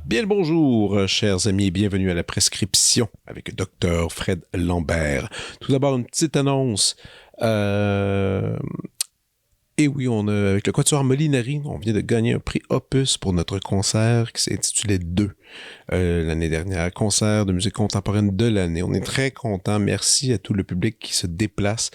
Bien le bonjour, chers amis, et bienvenue à la prescription avec Dr. Fred Lambert. Tout d'abord, une petite annonce. Et oui, avec le Quatuor Molinari, on vient de gagner un prix Opus pour notre concert qui s'intitulait 2 l'année dernière, concert de musique contemporaine de l'année. On est très contents. Merci à tout le public qui se déplace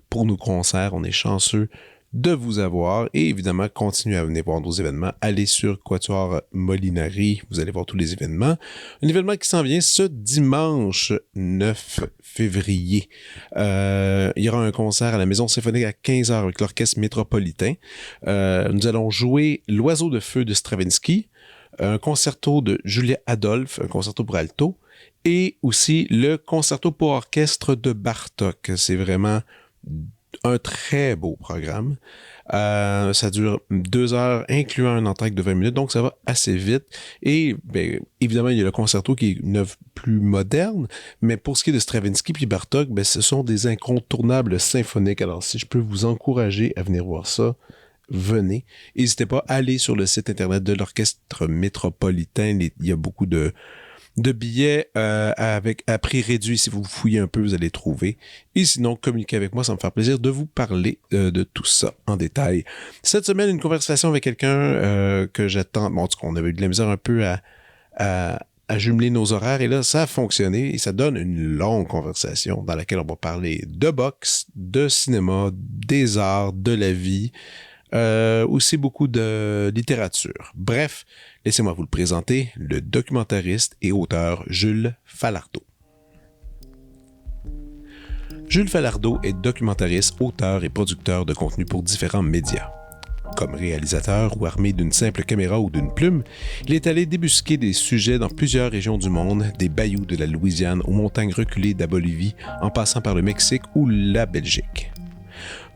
pour nos concerts. On est chanceux de vous avoir et évidemment, continuez à venir voir nos événements. Allez sur Quatuor Molinari, vous allez voir tous les événements. Un événement qui s'en vient ce dimanche 9 février. Il y aura un concert à la Maison Symphonique à 15h avec l'Orchestre Métropolitain. Nous allons jouer L'Oiseau de feu de Stravinsky, un concerto de Julia Adolphe, un concerto pour alto, et aussi le concerto pour orchestre de Bartók. C'est vraiment un très beau programme. Ça dure 2 heures, incluant un entracte de 20 minutes, donc ça va assez vite. Et bien, évidemment, il y a le concerto qui est une œuvre plus moderne, mais pour ce qui est de Stravinsky puis Bartók, ben, ce sont des incontournables symphoniques. Alors, si je peux vous encourager à venir voir ça, venez. N'hésitez pas à aller sur le site internet de l'Orchestre Métropolitain. Il y a beaucoup de billets à prix réduit. Si vous fouillez un peu, vous allez trouver. Et sinon, communiquez avec moi, ça me fait plaisir de vous parler de tout ça en détail. Cette semaine, une conversation avec quelqu'un que j'attends. Bon, en tout cas, on avait eu de la misère un peu à jumeler nos horaires. Et là, ça a fonctionné et ça donne une longue conversation dans laquelle on va parler de boxe, de cinéma, des arts, de la vie, aussi beaucoup de littérature. Bref, laissez-moi vous le présenter, le documentariste et auteur Jules Falardeau. Jules Falardeau est documentariste, auteur et producteur de contenu pour différents médias. Comme réalisateur ou armé d'une simple caméra ou d'une plume, il est allé débusquer des sujets dans plusieurs régions du monde, des bayous de la Louisiane aux montagnes reculées de la Bolivie, en passant par le Mexique ou la Belgique.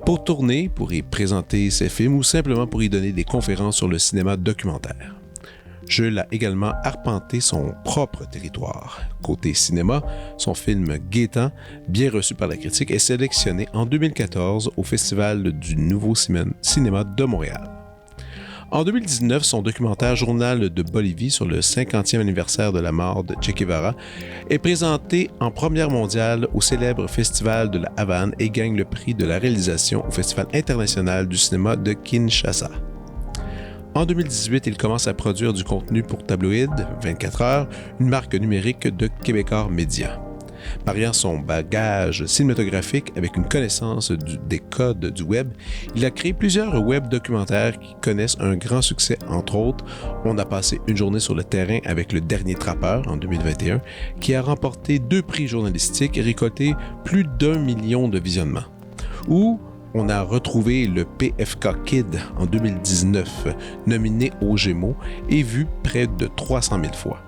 Pour tourner, pour y présenter ses films ou simplement pour y donner des conférences sur le cinéma documentaire. Jules a également arpenté son propre territoire. Côté cinéma, son film Gaétan, bien reçu par la critique, est sélectionné en 2014 au Festival du Nouveau Cinéma de Montréal. En 2019, son documentaire Journal de Bolivie sur le 50e anniversaire de la mort de Che Guevara est présenté en première mondiale au célèbre Festival de la Havane et gagne le prix de la réalisation au Festival international du cinéma de Kinshasa. En 2018, il commence à produire du contenu pour Tabloïd, 24 heures, une marque numérique de Québécois Média. Mariant son bagage cinématographique avec une connaissance des codes du web, il a créé plusieurs web documentaires qui connaissent un grand succès. Entre autres, on a passé une journée sur le terrain avec Le Dernier Trappeur en 2021, qui a remporté 2 prix journalistiques et récolté plus d'1 million de visionnements. Ou on a retrouvé le PFK Kid en 2019, nominé aux Gémeaux et vu près de 300 000 fois.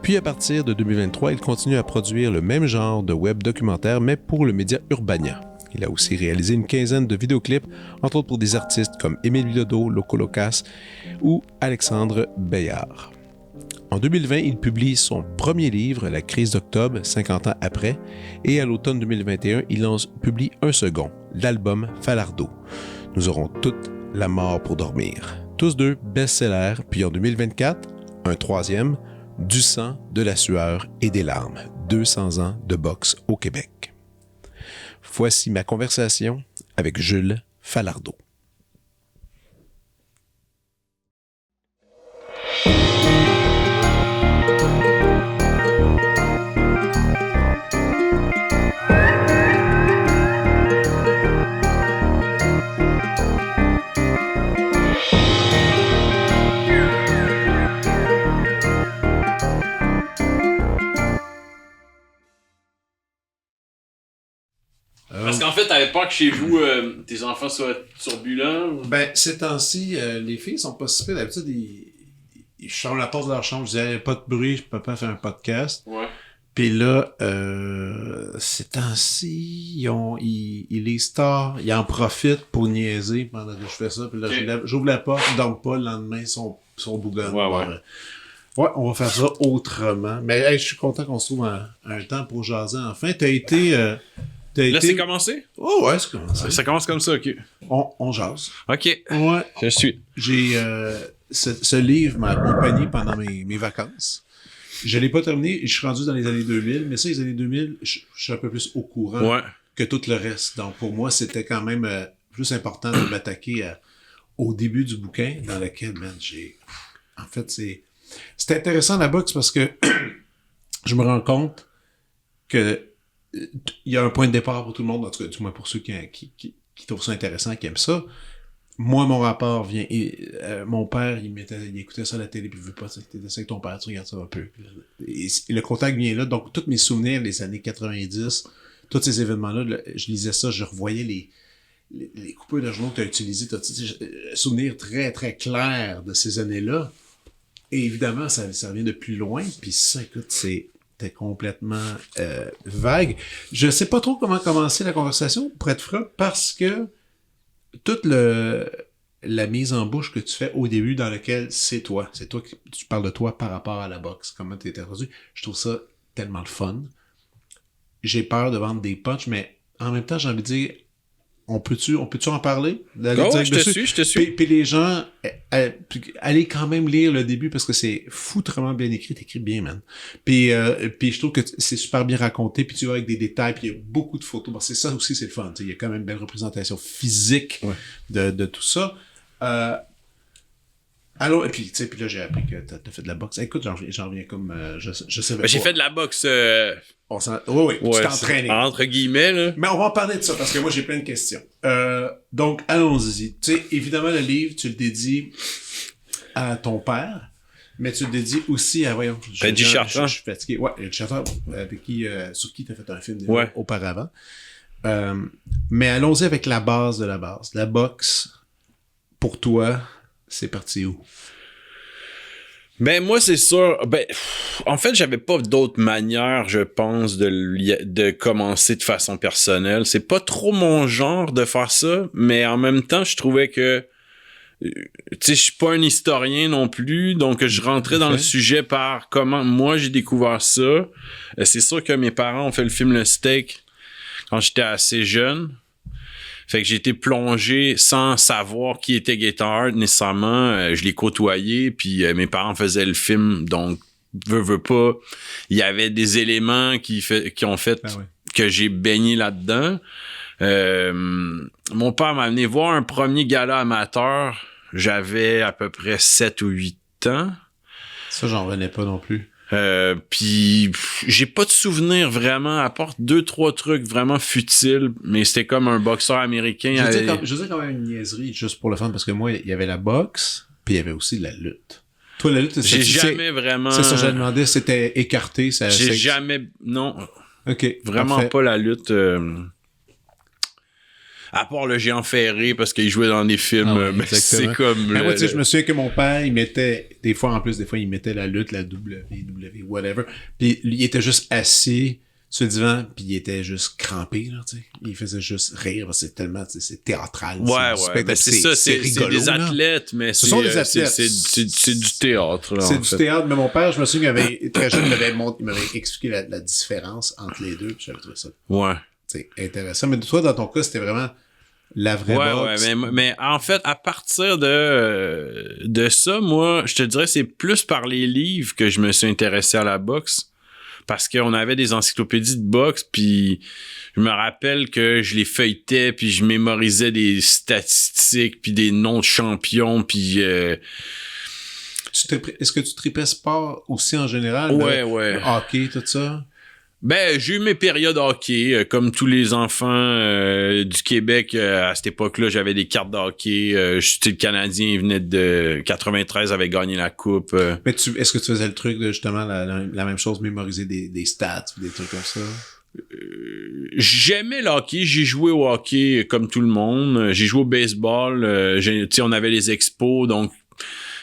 Puis à partir de 2023, il continue à produire le même genre de web documentaire, mais pour le média Urbania. Il a aussi réalisé une quinzaine de vidéoclips, entre autres pour des artistes comme Émile Bilodeau, Loco Locas ou Alexandre Bayard. En 2020, il publie son premier livre, La crise d'octobre, 50 ans après, et à l'automne 2021, il en publie un second, l'album Falardeau. Nous aurons toute la mort pour dormir. Tous deux best-sellers, puis en 2024, un troisième, Du sang, de la sueur et des larmes, 200 ans de boxe au Québec. Voici ma conversation avec Jules Falardeau. Parce qu'en fait, t'avais peur que chez vous, tes enfants soient turbulents? Ou... Ben, ces temps-ci, les filles sont pas si pires. D'habitude, ils ferment la porte de leur chambre. Je disais, pas de bruit, papa fait un podcast. Ouais. Puis là, ces temps-ci, les stars, ils en profitent pour niaiser pendant que je fais ça. Puis là, j'ouvre la porte, ils dorment pas, le lendemain, ils sont bougonnes. Ouais, on va faire ça autrement. Mais hey, je suis content qu'on se trouve un temps pour jaser enfin. T'as été... Là, c'est commencé? Oh ouais, c'est commencé. Ça commence comme ça, ok. On jase. Ok. Ouais. Je suis. J'ai... ce livre m'a accompagné pendant mes vacances. Je l'ai pas terminé, je suis rendu dans les années 2000, mais ça, les années 2000, je suis un peu plus au courant que tout le reste. Donc, pour moi, c'était quand même plus important de m'attaquer au début du bouquin, dans lequel, man, en fait, c'est intéressant la boxe parce que je me rends compte que il y a un point de départ pour tout le monde, en tout cas, du moins pour ceux qui trouvent ça intéressant, qui aiment ça. Moi, mon rapport vient... mon père, il écoutait ça à la télé, puis il veut pas, t'étais avec ton père, tu regardes ça un peu. Et le contact vient là, donc tous mes souvenirs, les années 90, tous ces événements-là, je lisais ça, je revoyais les coupures de journaux que tu as utilisées, souvenirs très, très clairs de ces années-là. Et évidemment, ça vient de plus loin, puis ça, écoute, c'était complètement vague. Je sais pas trop comment commencer la conversation, pour être franc, parce que toute la mise en bouche que tu fais au début dans lequel c'est toi qui tu parles de toi par rapport à la boxe, comment tu es introduit, je trouve ça tellement le fun. J'ai peur de vendre des punchs, mais en même temps, j'ai envie de dire, on peut-tu en parler? Je te suis. Puis les gens, allez quand même lire le début parce que c'est foutrement bien écrit, t'écris bien, man. Puis je trouve que c'est super bien raconté, puis tu vois avec des détails, puis il y a beaucoup de photos. Bon, c'est ça aussi, c'est le fun. Il y a quand même une belle représentation physique de tout ça. Alors, et puis là, j'ai appris que t'as fait de la boxe. Écoute, j'en reviens comme... je savais pas. J'ai fait de la boxe... Oui, tu t'es entraîné. Entre guillemets, là. Mais on va en parler de ça, parce que moi, j'ai plein de questions. Donc, allons-y. Tu sais, évidemment, le livre, tu le dédies à ton père, mais tu le dédies aussi à, voyons... Eddie Chartrand. Je suis fatigué. Ouais, Eddie Chartrand, sur qui t'as fait un film auparavant. Mais allons-y avec la base de la base. La boxe, pour toi... C'est parti où? Ben, moi, c'est sûr. Ben, en fait, j'avais pas d'autre manière, je pense, de commencer de façon personnelle. C'est pas trop mon genre de faire ça, mais en même temps, je trouvais que, tu sais, je suis pas un historien non plus, donc je rentrais dans le sujet par comment moi j'ai découvert ça. C'est sûr que mes parents ont fait le film Le Steak quand j'étais assez jeune. Fait que j'ai été plongé sans savoir qui était Gator Hart nécessairement. Je l'ai côtoyé, puis mes parents faisaient le film, donc veux pas. Il y avait des éléments qui ont fait que j'ai baigné là-dedans. Mon père m'a amené voir un premier gala amateur. J'avais à peu près 7 ou 8 ans. Ça, j'en revenais pas non plus. Puis j'ai pas de souvenir vraiment, à part 2-3 trucs vraiment futiles, mais c'était comme un boxeur américain. Je veux dire quand même une niaiserie, juste pour le fun, parce que moi, il y avait la boxe, puis il y avait aussi la lutte. Toi, la lutte, j'ai jamais vraiment... C'est ça que j'ai demandé, c'était écarté. J'ai jamais... Non. OK. Vraiment parfait. pas la lutte... À part le géant ferré, parce qu'il jouait dans des films, mais c'est comme... moi, tu sais, je me souviens que mon père, il mettait, des fois, il mettait la lutte, la WWE, whatever, puis il était juste assis sur le divan, puis il était juste crampé, là, tu sais. Il faisait juste rire, c'est tellement, c'est théâtral. Ouais, ben c'est ça, c'est rigolo, des athlètes, mais ce sont des athlètes. C'est du théâtre, là. C'est du théâtre, mais mon père, je me souviens très jeune, il m'avait expliqué la différence entre les deux, puis j'avais trouvé ça. Ouais. C'est intéressant. Mais toi, dans ton cas, c'était vraiment la vraie boxe. Ouais, mais en fait, à partir de ça, moi, je te dirais, c'est plus par les livres que je me suis intéressé à la boxe. Parce qu'on avait des encyclopédies de boxe, puis je me rappelle que je les feuilletais, puis je mémorisais des statistiques, puis des noms de champions, puis... Est-ce que tu tripais sport aussi en général? Ouais. Hockey, tout ça? Ben, j'ai eu mes périodes hockey, comme tous les enfants du Québec. À cette époque-là, j'avais des cartes de hockey. Le Canadien venait de 93, avait gagné la coupe. Mais est-ce que tu faisais le truc de justement la même chose, mémoriser des stats ou des trucs comme ça? J'aimais le hockey, j'ai joué au hockey comme tout le monde. J'ai joué au baseball. On avait les expos, donc...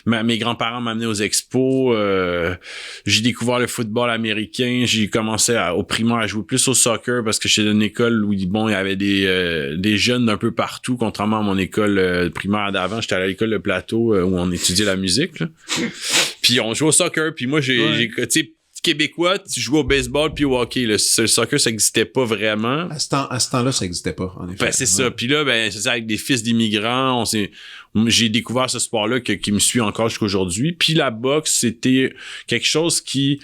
mes grands-parents m'amenaient aux expos. J'ai découvert le football américain. J'ai commencé au primaire à jouer plus au soccer parce que j'étais dans une école où il y avait des jeunes d'un peu partout, contrairement à mon école primaire d'avant. J'étais à l'école de Plateau où on étudiait la musique, là. Puis on jouait au soccer. Puis moi, j'ai tu sais, Québécois, tu jouais au baseball puis au hockey. Le soccer, ça n'existait pas vraiment. À ce temps-là, ça n'existait pas, en effet. Ben, c'est ça. Puis là, c'est ça, avec des fils d'immigrants, j'ai découvert ce sport-là qui me suit encore jusqu'à aujourd'hui. Puis la boxe, c'était quelque chose qui...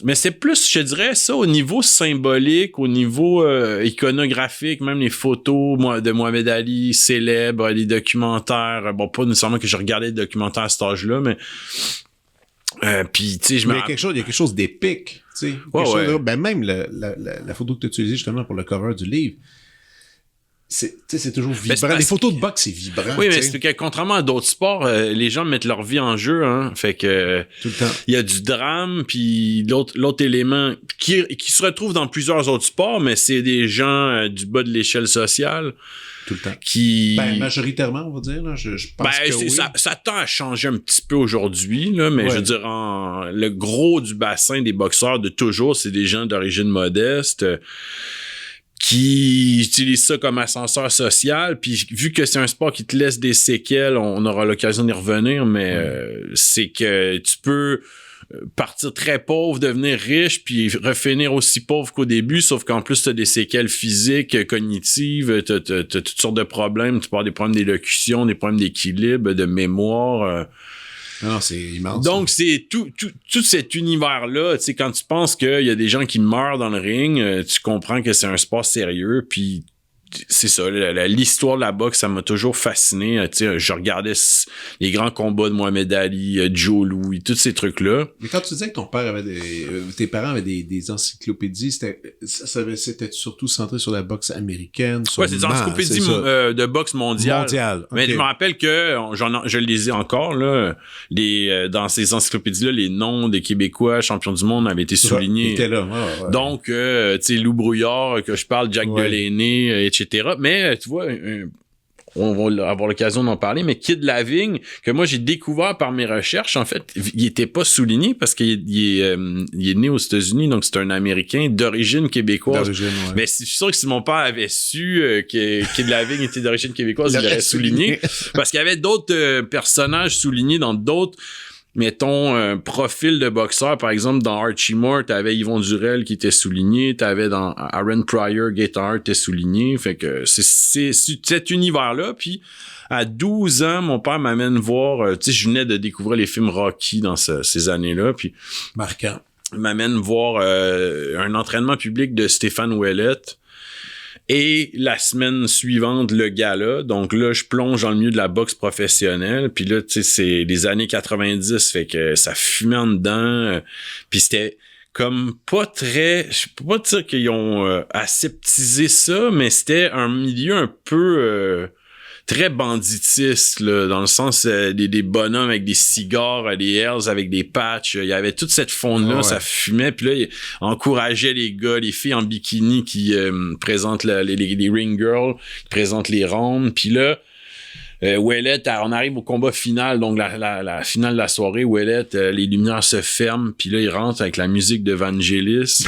Mais c'est plus, je te dirais, ça, au niveau symbolique, au niveau iconographique, même les photos de Mohamed Ali célèbres, les documentaires. Bon, pas nécessairement que je regardais des documentaires à cet âge-là, mais... puis tu sais il y a quelque chose d'épique, tu sais, ben même la photo que tu as utilisée justement pour le cover du livre, c'est toujours vibrant. Les photos de boxe, c'est vibrant. Oui, mais c'est que contrairement à d'autres sports, les gens mettent leur vie en jeu, hein. Fait que tout le temps. Il y a du drame, puis l'autre élément qui se retrouve dans plusieurs autres sports, mais c'est des gens du bas de l'échelle sociale. Tout le temps. Ben, majoritairement, on va dire, là. Je pense que oui. Ça tend à changer un petit peu aujourd'hui, là, mais je veux dire, le gros du bassin des boxeurs de toujours, c'est des gens d'origine modeste qui utilisent ça comme ascenseur social. Puis vu que c'est un sport qui te laisse des séquelles, on aura l'occasion d'y revenir, mais c'est que tu peux... partir très pauvre, devenir riche, puis refinir aussi pauvre qu'au début, sauf qu'en plus, t'as des séquelles physiques, cognitives, t'as toutes sortes de problèmes, tu peux avoir des problèmes d'élocution, des problèmes d'équilibre, de mémoire. Non, c'est immense. Donc, c'est tout cet univers-là, tu sais, quand tu penses qu'il y a des gens qui meurent dans le ring, tu comprends que c'est un sport sérieux, puis c'est ça, l'histoire de la boxe, ça m'a toujours fasciné. Tu sais, je regardais les grands combats de Mohamed Ali, Joe Louis, tous ces trucs-là. Mais quand tu disais que ton père avait tes parents avaient des encyclopédies, c'était surtout centré sur la boxe américaine. Ouais, c'est des encyclopédies de boxe mondiale. Mais okay. je me rappelle que je le lisais encore, là. Dans ces encyclopédies-là, les noms des Québécois champions du monde avaient été soulignés. Étaient là. Ouais. Donc, tu sais, Lou Brouillard, que je parle, Jack Delaney, etc. Mais tu vois, on va avoir l'occasion d'en parler, mais Kid Lavigne, que moi j'ai découvert par mes recherches, en fait, il était pas souligné parce qu'il est né aux États-Unis, donc c'est un Américain d'origine québécoise. Mais je suis sûr que si mon père avait su que Kid Lavigne était d'origine québécoise, il l'aurait souligné. Parce qu'il y avait d'autres personnages soulignés dans d'autres... Mettons, profil de boxeur, par exemple, dans Archie Moore, t'avais Yvon Durel qui était souligné, t'avais dans Aaron Pryor, Gator Hart était souligné, fait que c'est cet univers-là, puis à 12 ans, mon père m'amène voir, tu sais, je venais de découvrir les films Rocky dans ces années-là, puis... Marquant. Il m'amène voir un entraînement public de Stéphane Ouellette, et la semaine suivante, le gala. Donc là, je plonge dans le milieu de la boxe professionnelle. Puis là, tu sais, c'est les années 90. Fait que ça fumait en dedans. Puis c'était comme pas très... Je peux pas dire qu'ils ont aseptisé ça, mais c'était un milieu un peu... très banditiste, là, dans le sens des bonhommes avec des cigares, des Hells avec des patchs. Il y avait toute cette fonde-là, ça fumait. Puis là, il encourageait les gars, les filles en bikini qui présentent les ring girls, qui présentent les rondes. Puis là, Ouellette, on arrive au combat final, donc la finale de la soirée. Ouellette, les lumières se ferment, puis là, il rentre avec la musique de Vangelis.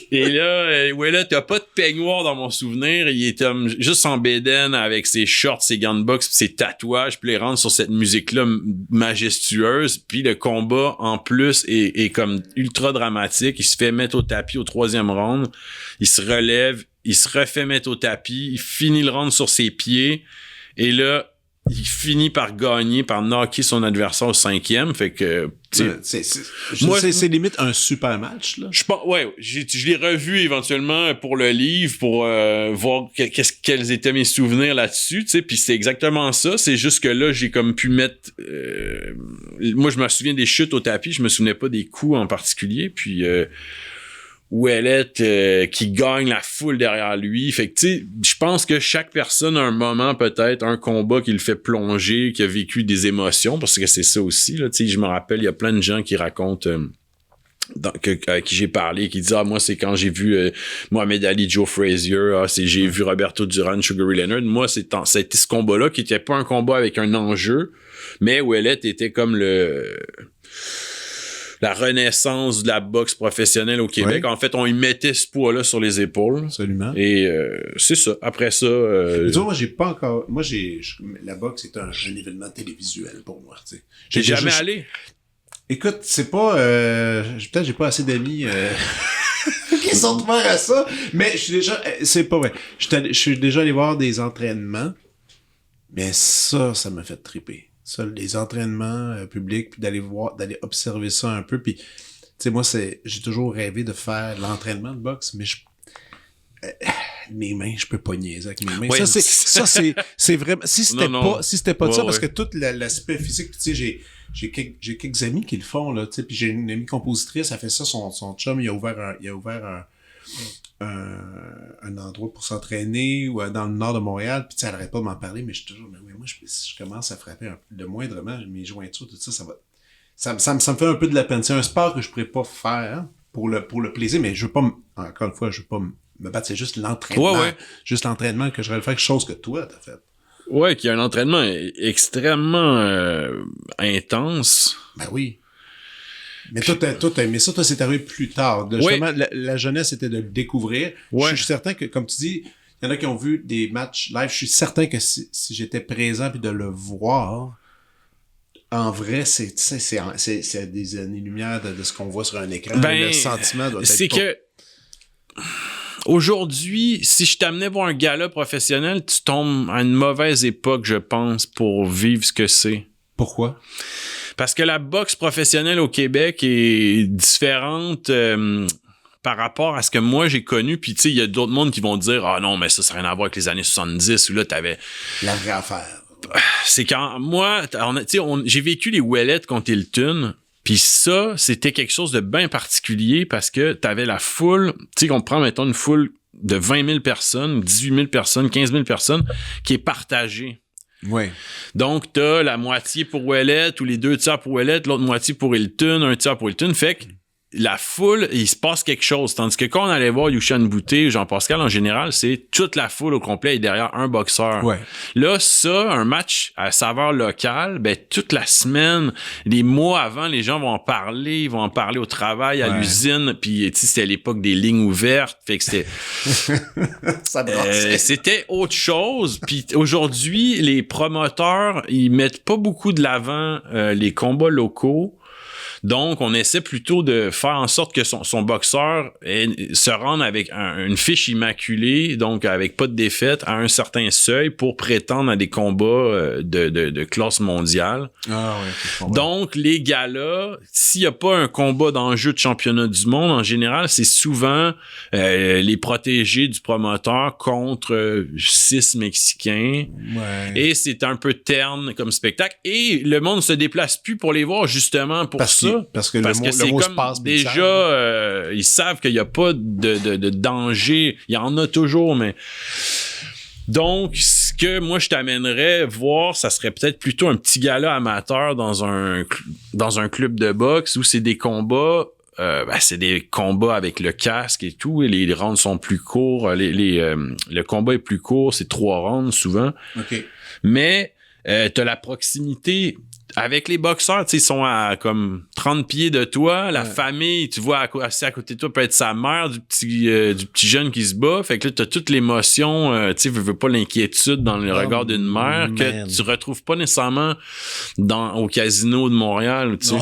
Et là, Ouellette, t'as pas de peignoir dans mon souvenir. Il est juste en bédaine avec ses shorts, ses gants de boxe, pis ses tatouages, puis il rentre sur cette musique-là majestueuse. Puis le combat, en plus, est comme ultra dramatique. Il se fait mettre au tapis au 3e round. Il se relève, il se refait mettre au tapis. Il finit le round sur ses pieds. Et là, il finit par gagner, par knocker son adversaire au 5e. Fait que... c'est limite un super match, là. Je l'ai revu éventuellement pour le livre, pour voir quels étaient mes souvenirs là-dessus, tu sais, puis c'est exactement ça. C'est juste que là, j'ai comme pu mettre... moi, je me souviens des chutes au tapis, je me souvenais pas des coups en particulier, puis... Ouellette qui gagne la foule derrière lui. Fait que tu sais, je pense que chaque personne a un moment, peut-être, un combat qui le fait plonger, qui a vécu des émotions, parce que c'est ça aussi, là. Tu sais, je me rappelle, il y a plein de gens qui racontent à qui j'ai parlé, qui dit moi c'est quand j'ai vu Mohamed Ali, Joe Frazier, j'ai vu Roberto Duran, Sugar Ray Leonard. Moi ça a été ce combat-là qui était pas un combat avec un enjeu, mais Ouellet était comme la renaissance de la boxe professionnelle au Québec. En fait, on y mettait ce poids-là sur les épaules. Absolument. Et c'est ça. Après ça... Tu vois, moi, j'ai pas encore... Moi, la boxe est un événement télévisuel pour moi. Tu sais. J'ai jamais allé. Écoute, c'est pas... peut-être j'ai pas assez d'amis qui sont ouverts à ça, mais je suis déjà... C'est pas vrai. Je suis déjà allé voir des entraînements, mais ça m'a fait triper. Ça, les entraînements publics, puis d'aller observer ça un peu, puis tu sais, moi, j'ai toujours rêvé de faire l'entraînement de boxe, mais mes mains, je peux pas niaiser avec mes mains. Ouais, c'est vraiment, si c'était pas ça, parce que tout l'aspect physique, tu sais, j'ai quelques amis qui le font, là, tu sais, puis j'ai une amie compositrice, elle fait ça, son chum, il a ouvert un endroit pour s'entraîner ou dans le nord de Montréal, puis tu sais, elle arrête pas de m'en parler, mais je suis toujours, mais oui, moi, je commence à frapper le moindrement, mes jointures, tout ça, ça me fait un peu de la peine. C'est un sport que je pourrais pas faire pour le plaisir, mais je veux pas, encore une fois, je veux pas me battre, c'est juste l'entraînement. Ouais. Juste l'entraînement que je vais le faire, quelque chose que toi, t'as fait. Ouais, qui a un entraînement extrêmement intense. Ben oui. Mais toi, t'as aimé ça, toi, c'est arrivé plus tard. Justement, la jeunesse, c'était de le découvrir. Ouais. Je suis certain que, comme tu dis, il y en a qui ont vu des matchs live. Je suis certain que si j'étais présent puis de le voir, en vrai, c'est des années-lumière de ce qu'on voit sur un écran. Le sentiment doit être... C'est que... Aujourd'hui, si je t'amenais voir un gala professionnel, tu tombes à une mauvaise époque, je pense, pour vivre ce que c'est. Pourquoi? Parce que la boxe professionnelle au Québec est différente par rapport à ce que moi j'ai connu. Puis tu sais, il y a d'autres mondes qui vont dire « Ah non, mais ça n'a rien à voir avec les années 70 où là, t'avais... » La vraie affaire. C'est quand moi, j'ai vécu les Ouellet contre Hilton. Puis ça, c'était quelque chose de bien particulier parce que t'avais la foule, tu sais, qu'on prend, mettons, une foule de 20 000 personnes, 18 000 personnes, 15 000 personnes, qui est partagée. Ouais. Donc, t'as la moitié pour Ouellet ou les 2 tiers pour Ouellet, l'autre moitié pour Hilton, 1 tiers pour Hilton. Fait que la foule, il se passe quelque chose. Tandis que quand on allait voir Youshan Bouté, Jean-Pascal, en général, c'est toute la foule au complet et derrière un boxeur. Ouais. Là, ça, un match à saveur locale, ben, toute la semaine, les mois avant, les gens vont en parler, ils vont en parler au travail, à l'usine, puis, tu sais, c'était l'époque des lignes ouvertes, fait que c'était... c'était autre chose, puis aujourd'hui, les promoteurs, ils mettent pas beaucoup de l'avant les combats locaux. Donc, on essaie plutôt de faire en sorte que son boxeur se rende avec une fiche immaculée, donc avec pas de défaite, à un certain seuil pour prétendre à des combats de classe mondiale. Ah ouais, donc, les galas, s'il n'y a pas un combat d'enjeu de championnat du monde, en général, c'est souvent les protégés du promoteur contre 6 Mexicains. Ouais. Et c'est un peu terne comme spectacle. Et le monde se déplace plus pour les voir, justement, pour ça. Parce que le mot se passe déjà, ils savent qu'il n'y a pas de danger. Il y en a toujours, mais... Donc, ce que moi, je t'amènerais voir, ça serait peut-être plutôt un petit gala amateur dans un club de boxe où c'est des combats... c'est des combats avec le casque et tout, et les rounds sont plus courts. Le combat est plus court, c'est 3 rounds souvent. OK. Mais t'as la proximité... Avec les boxeurs, tu sais, ils sont à comme 30 pieds de toi. La famille, tu vois, assis à côté de toi peut être sa mère du petit jeune qui se bat. Fait que là, t'as toute l'émotion, tu sais, veux pas l'inquiétude dans le regard d'une mère que tu retrouves pas nécessairement au casino de Montréal, tu sais.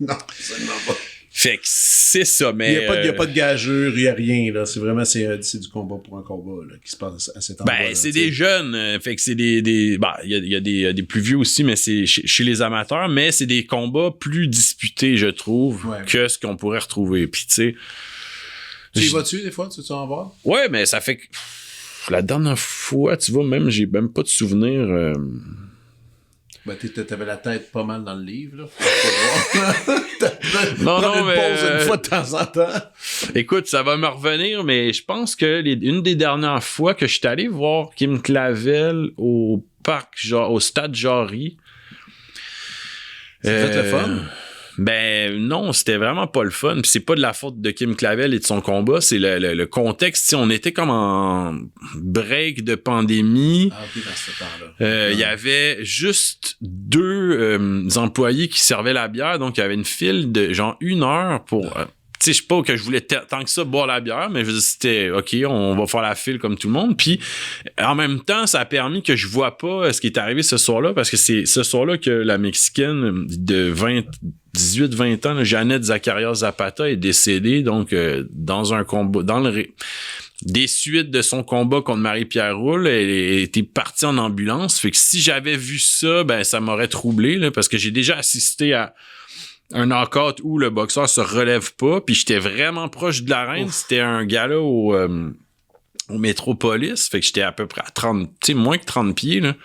Non, absolument pas. Fait que c'est ça, mais... Il y a pas de gageure, il y a rien, là. C'est vraiment, c'est du combat pour un combat, là, qui se passe à cet endroit. Ben, c'est des jeunes. Fait que c'est il y a des plus vieux aussi, mais c'est chez les amateurs, mais c'est des combats plus disputés, je trouve, que ce qu'on pourrait retrouver. Puis, tu sais... Tu y vas-tu, des fois? Tu veux en voir? Ouais, mais ça fait que... La dernière fois, tu vois, même, j'ai même pas de souvenir... Ben, t'avais la tête pas mal dans le livre, là. non, mais... pause une fois de temps en temps. Écoute, ça va me revenir, mais je pense que une des dernières fois que je suis allé voir Kim Clavel au stade Jarry. C'était le fun? Ben non, c'était vraiment pas le fun. Puis c'est pas de la faute de Kim Clavel et de son combat, c'est le contexte. Si on était comme en break de pandémie. Ah, ok, dans ce temps-là. Il y avait juste 2 employés qui servaient la bière, donc il y avait une file de genre 1 heure pour... tu sais, je sais pas que je voulais tant que ça boire la bière, mais c'était OK, on va faire la file comme tout le monde. Puis en même temps, ça a permis que je vois pas ce qui est arrivé ce soir-là, parce que c'est ce soir-là que la Mexicaine de 18-20 ans, Jeannette Zacarias Zapata, est décédée, donc dans un combat, des suites de son combat contre Marie-Pierre Roule, elle était partie en ambulance. Fait que si j'avais vu ça, ben ça m'aurait troublé, là, parce que j'ai déjà assisté à un knockout où le boxeur se relève pas, puis j'étais vraiment proche de l'arène. C'était un gala au Métropolis, fait que j'étais à peu près à 30, tu sais, moins que 30 pieds, là.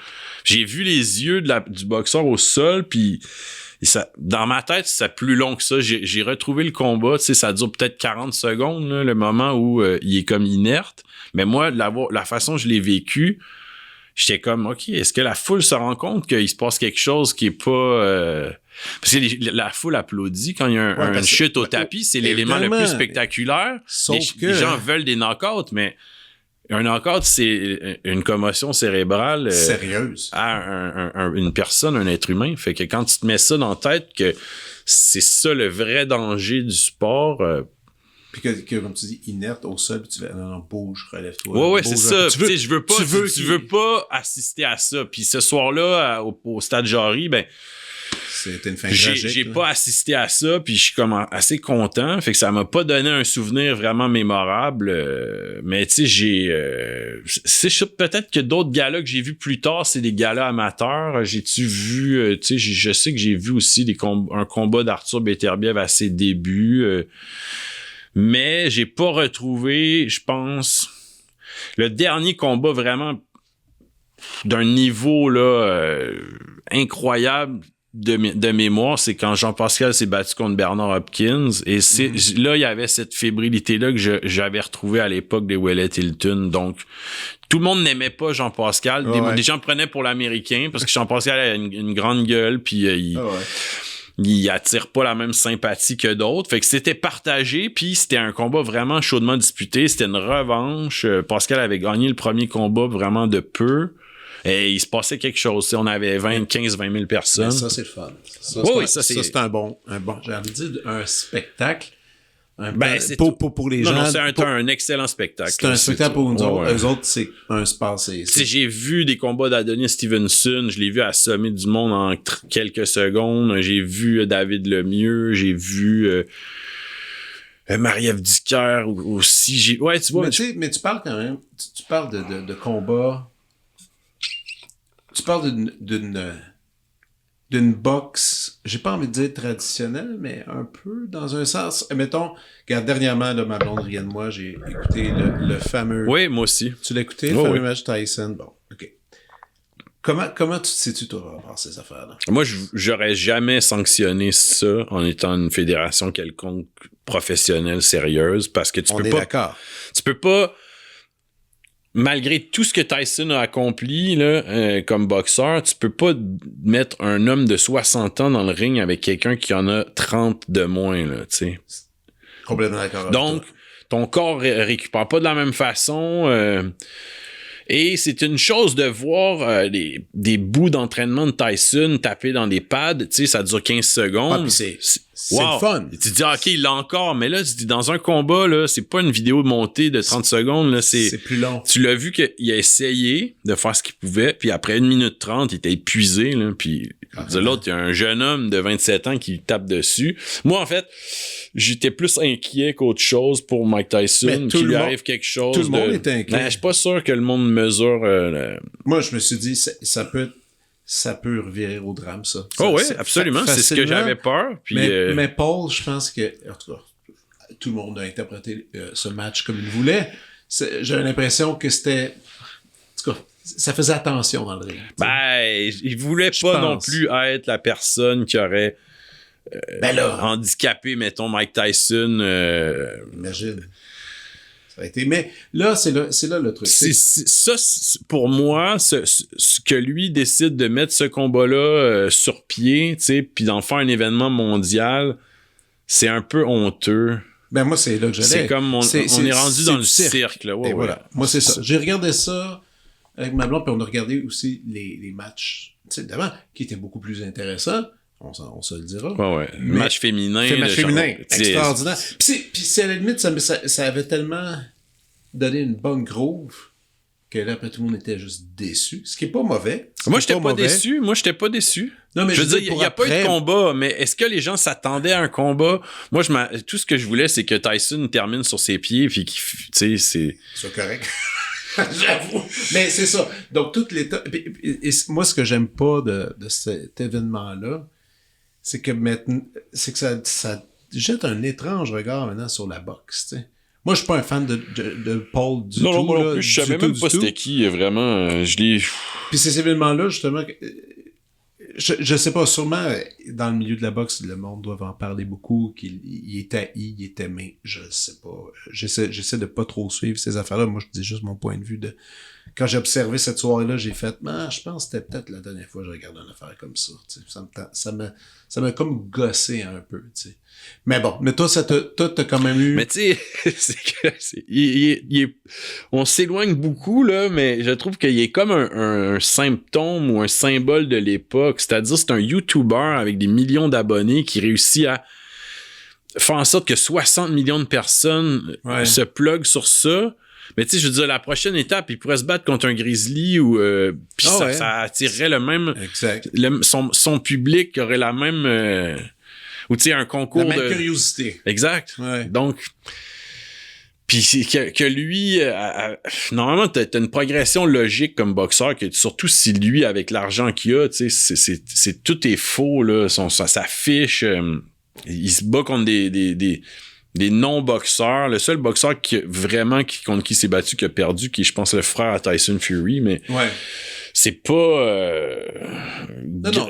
J'ai vu les yeux du boxeur au sol, puis ça, dans ma tête, c'est plus long que ça. J'ai retrouvé le combat, tu sais, ça dure peut-être 40 secondes, là, le moment où il est comme inerte. Mais moi, la façon dont je l'ai vécu, j'étais comme, OK, est-ce que la foule se rend compte qu'il se passe quelque chose qui est pas... Parce que la foule applaudit quand il y a une chute au tapis, c'est l'élément le plus spectaculaire. Les gens veulent des knockouts, mais un knockout, c'est une commotion cérébrale sérieuse à une personne, un être humain. Fait que quand tu te mets ça dans la tête, que c'est ça le vrai danger du sport... Puis que, comme tu dis, inerte au sol, puis tu fais, non, bouge, relève-toi. Ouais, c'est ça. Tu sais, je veux pas assister à ça. Puis ce soir-là, au Stade Jarry, ben, c'était une fin tragique. J'ai pas assisté à ça, puis je suis comme assez content. Fait que ça m'a pas donné un souvenir vraiment mémorable. Mais tu sais, peut-être que d'autres galas que j'ai vus plus tard, c'est des galas amateurs. J'ai-tu vu, tu sais, je sais que j'ai vu aussi un combat d'Arthur Beterbiev à ses débuts. Mais j'ai pas retrouvé, je pense, le dernier combat vraiment d'un niveau là incroyable de mémoire, c'est quand Jean-Pascal s'est battu contre Bernard Hopkins. Et là, il y avait cette fébrilité-là que j'avais retrouvée à l'époque des Ouellet Hilton. Donc, tout le monde n'aimait pas Jean-Pascal. Des gens prenaient pour l'Américain parce que Jean-Pascal a une grande gueule, puis il attire pas la même sympathie que d'autres. Fait que c'était partagé, puis c'était un combat vraiment chaudement disputé. C'était une revanche. Pascal avait gagné le premier combat vraiment de peu. Et il se passait quelque chose. On avait 15-20 000 personnes. Mais ça, c'est le fun. Ça, c'est un bon, j'ai envie de dire, un spectacle. Pour les gens. Non, c'est un excellent spectacle. C'est un spectacle pour nous autres. Eux autres, c'est un sport. J'ai vu des combats d'Adonis Stevenson. Je l'ai vu assommer du monde en quelques secondes. J'ai vu David Lemieux. J'ai vu Marie-Ève Dicker aussi. Ouais, tu vois. Mais tu parles quand même. Tu parles de combats. Tu parles d'une boxe, j'ai pas envie de dire traditionnelle, mais un peu dans un sens. Mettons, regarde, dernièrement, là, ma blonde riait de moi, j'ai écouté le fameux... Oui, moi aussi. Tu l'as écouté, le fameux match Tyson? Bon, OK. Comment tu te situes, toi, par ces affaires-là? Moi, j'aurais jamais sanctionné ça en étant une fédération quelconque professionnelle, sérieuse, parce que tu peux pas... d'accord. Tu peux pas... Malgré tout ce que Tyson a accompli là, comme boxeur, tu peux pas mettre un homme de 60 ans dans le ring avec quelqu'un qui en a 30 de moins, là, tu sais. Complètement d'accord. Donc, ton corps récupère pas de la même façon. Et c'est une chose de voir des bouts d'entraînement de Tyson taper dans des pads, tu sais, ça dure 15 secondes. Ah, c'est le fun. Et tu te dis, OK, il l'a encore, mais là, tu dis, dans un combat, là, c'est pas une vidéo montée de 30 secondes, là, c'est plus long. Tu l'as vu qu'il a essayé de faire ce qu'il pouvait, puis après 1 minute 30, il était épuisé, là, puis l'autre, il y a un jeune homme de 27 ans qui tape dessus. Moi, en fait, j'étais plus inquiet qu'autre chose pour Mike Tyson, qu'il lui arrive quelque chose. Tout le monde était inquiet. Mais je suis pas sûr que le monde mesure... Moi, je me suis dit, ça peut revirer au drame, ça. Oh oui, absolument. C'est ce que j'avais peur. Puis, mais Paul, je pense que... En tout cas, tout le monde a interprété ce match comme il voulait. J'avais l'impression que c'était... En tout cas, ça faisait attention dans le ring. Il voulait pas non plus être la personne qui aurait... handicapé, mettons, Mike Tyson. Imagine. Ça a été... Mais là, c'est là le truc. Pour moi, ce que lui décide de mettre ce combat-là sur pied, tu sais, puis d'en faire un événement mondial, c'est un peu honteux. Ben moi, c'est là que j'allais. C'est comme on est rendu dans le cirque. Là. Ouais, voilà. Moi, c'est ça. J'ai regardé ça avec ma blonde, puis on a regardé aussi les matchs, tu sais, d'avant, qui étaient beaucoup plus intéressants. On se le dira. Ouais. Match féminin. Extraordinaire. Puis à la limite, ça avait tellement donné une bonne groove que là, après, tout le monde était juste déçu. Ce qui est pas mauvais. Moi, j'étais pas déçu. Non, mais je veux dire, il n'y a pas eu de combat, mais est-ce que les gens s'attendaient à un combat? Moi, tout ce que je voulais, c'est que Tyson termine sur ses pieds, puis tu sais, c'est... C'est correct. J'avoue. Mais c'est ça. Donc, toutes les... Et moi, ce que j'aime pas de cet événement-là, c'est que maintenant, ça jette un étrange regard maintenant sur la boxe, tu sais. Moi, je suis pas un fan de Paul du tout. Non, moi non plus, je savais même pas c'était qui, vraiment. Je l'ai... Puis ces événements-là, justement, je sais pas, sûrement, dans le milieu de la boxe, le monde doit en parler beaucoup, qu'il est haï, il est aimé, je sais pas. J'essaie de pas trop suivre ces affaires-là. Moi, je dis juste mon point de vue de... Quand j'ai observé cette soirée-là, j'ai fait, je pense que c'était peut-être la dernière fois que je regardais une affaire comme ça. Ça m'a comme gossé un peu, tu sais. Mais bon, mais toi, t'as quand même eu... Mais tu sais, on s'éloigne beaucoup, là, mais je trouve qu'il est comme un symptôme ou un symbole de l'époque. C'est-à-dire, c'est un YouTuber avec des millions d'abonnés qui réussit à faire en sorte que 60 millions de personnes se pluguent sur ça. Mais tu sais, je veux dire, la prochaine étape, il pourrait se battre contre un Grizzly ou puis ça attirerait le même... Exact. Son public aurait la même... ou tu sais, un concours la même curiosité. Exact. Ouais. Donc, puis que lui... normalement, t'as une progression logique comme boxeur, que surtout si lui, avec l'argent qu'il a, tu sais, tout est faux, là. Sa fiche... il se bat contre des non-boxeurs. Le seul boxeur contre qui s'est battu, qui a perdu, qui est, je pense, le frère à Tyson Fury, mais c'est pas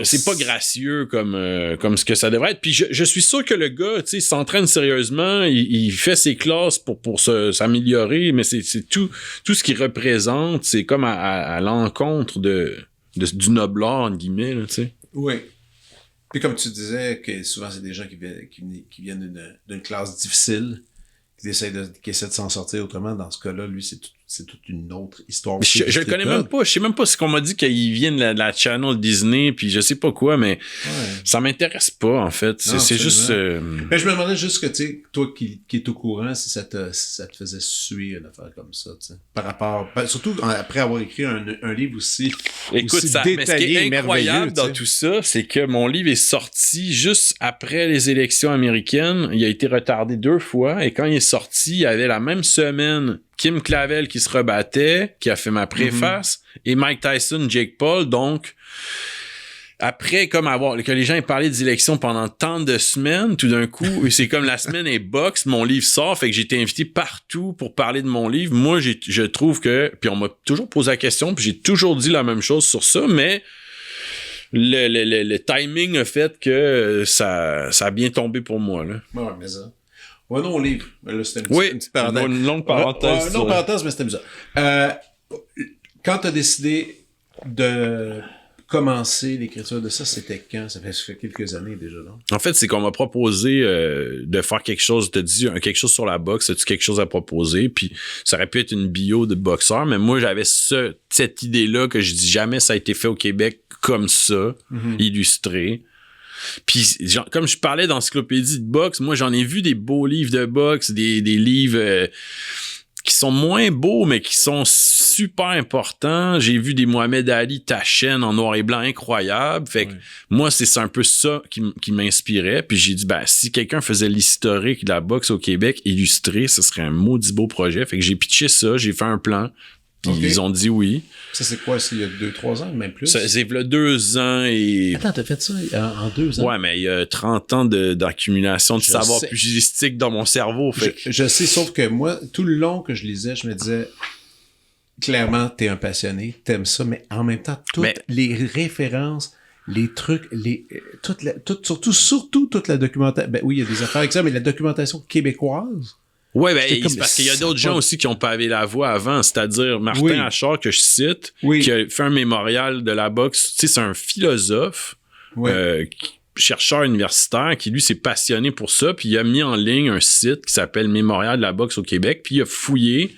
c'est pas gracieux comme ce que ça devrait être. Puis je suis sûr que le gars, tu sais, s'entraîne sérieusement, il fait ses classes pour s'améliorer, mais c'est tout ce qu'il représente, c'est comme à l'encontre du noblard, entre guillemets, là, tu sais. Oui. Puis comme tu disais, que souvent c'est des gens qui viennent d'une classe difficile, qui essaient de s'en sortir autrement. Dans ce cas-là, lui, c'est toute une autre histoire. Je le connais même pas. Je sais même pas ce qu'on m'a dit qu'il vient de la channel Disney, puis je sais pas quoi, mais ça m'intéresse pas, en fait. Non, c'est juste... Mais je me demandais juste que, tu sais, toi qui es au courant, si ça te faisait suer une affaire comme ça, tu sais. Par rapport... Surtout après avoir écrit un livre aussi, écoute, aussi détaillé, mais ce qui est incroyable dans t'sais. tout ça, c'est que mon livre est sorti juste après les élections américaines. Il a été retardé 2 fois, et quand il est sorti, il y avait la même semaine Kim Clavel qui se rebattait, qui a fait ma préface, et Mike Tyson, Jake Paul. Donc, après, que les gens aient parlé des élections pendant tant de semaines, tout d'un coup, c'est comme la semaine est boxe, mon livre sort, fait que j'ai été invité partout pour parler de mon livre. Moi, je trouve que, puis on m'a toujours posé la question, puis j'ai toujours dit la même chose sur ça, mais le timing a fait que ça a bien tombé pour moi, là. Ouais, mais ça... Ouais, non, livre. Là, c'était une petite parenthèse. Une longue parenthèse. Une longue parenthèse, mais c'était bizarre. Quand tu as décidé de commencer l'écriture de ça, c'était quand? Ça fait quelques années déjà, non? En fait, c'est qu'on m'a proposé de faire quelque chose, quelque chose sur la boxe. As-tu quelque chose à proposer? Puis ça aurait pu être une bio de boxeur, mais moi, j'avais cette idée-là que je dis jamais ça a été fait au Québec comme ça, illustré. Puis, comme je parlais d'encyclopédie de boxe, moi, j'en ai vu des beaux livres de boxe, des livres qui sont moins beaux, mais qui sont super importants. J'ai vu des Mohamed Ali Tachen en noir et blanc incroyables. Fait que moi, c'est un peu ça qui m'inspirait. Puis j'ai dit, si quelqu'un faisait l'historique de la boxe au Québec illustré, ce serait un maudit beau projet. Fait que j'ai pitché ça, j'ai fait un plan. Puis ils ont dit oui. Ça, c'est quoi? C'est il y a 2-3 ans, même plus? C'est il y a 2 ans et... Attends, t'as fait ça en 2 ans? Ouais, mais il y a 30 ans d'accumulation de savoir pugilistique dans mon cerveau. Fait je sais, sauf que moi, tout le long que je lisais, je me disais, clairement, t'es un passionné, t'aimes ça, mais en même temps, les références, les trucs, surtout toute la documentation... Ben oui, il y a des affaires avec ça, mais la documentation québécoise... Ouais, ben, c'est parce qu'il y a d'autres gens aussi qui ont pavé la voie avant, c'est-à-dire Martin Achard, que je cite, qui a fait un mémorial de la boxe. Tu sais, c'est un philosophe, chercheur universitaire, qui lui s'est passionné pour ça, puis il a mis en ligne un site qui s'appelle Mémorial de la boxe au Québec, puis il a fouillé,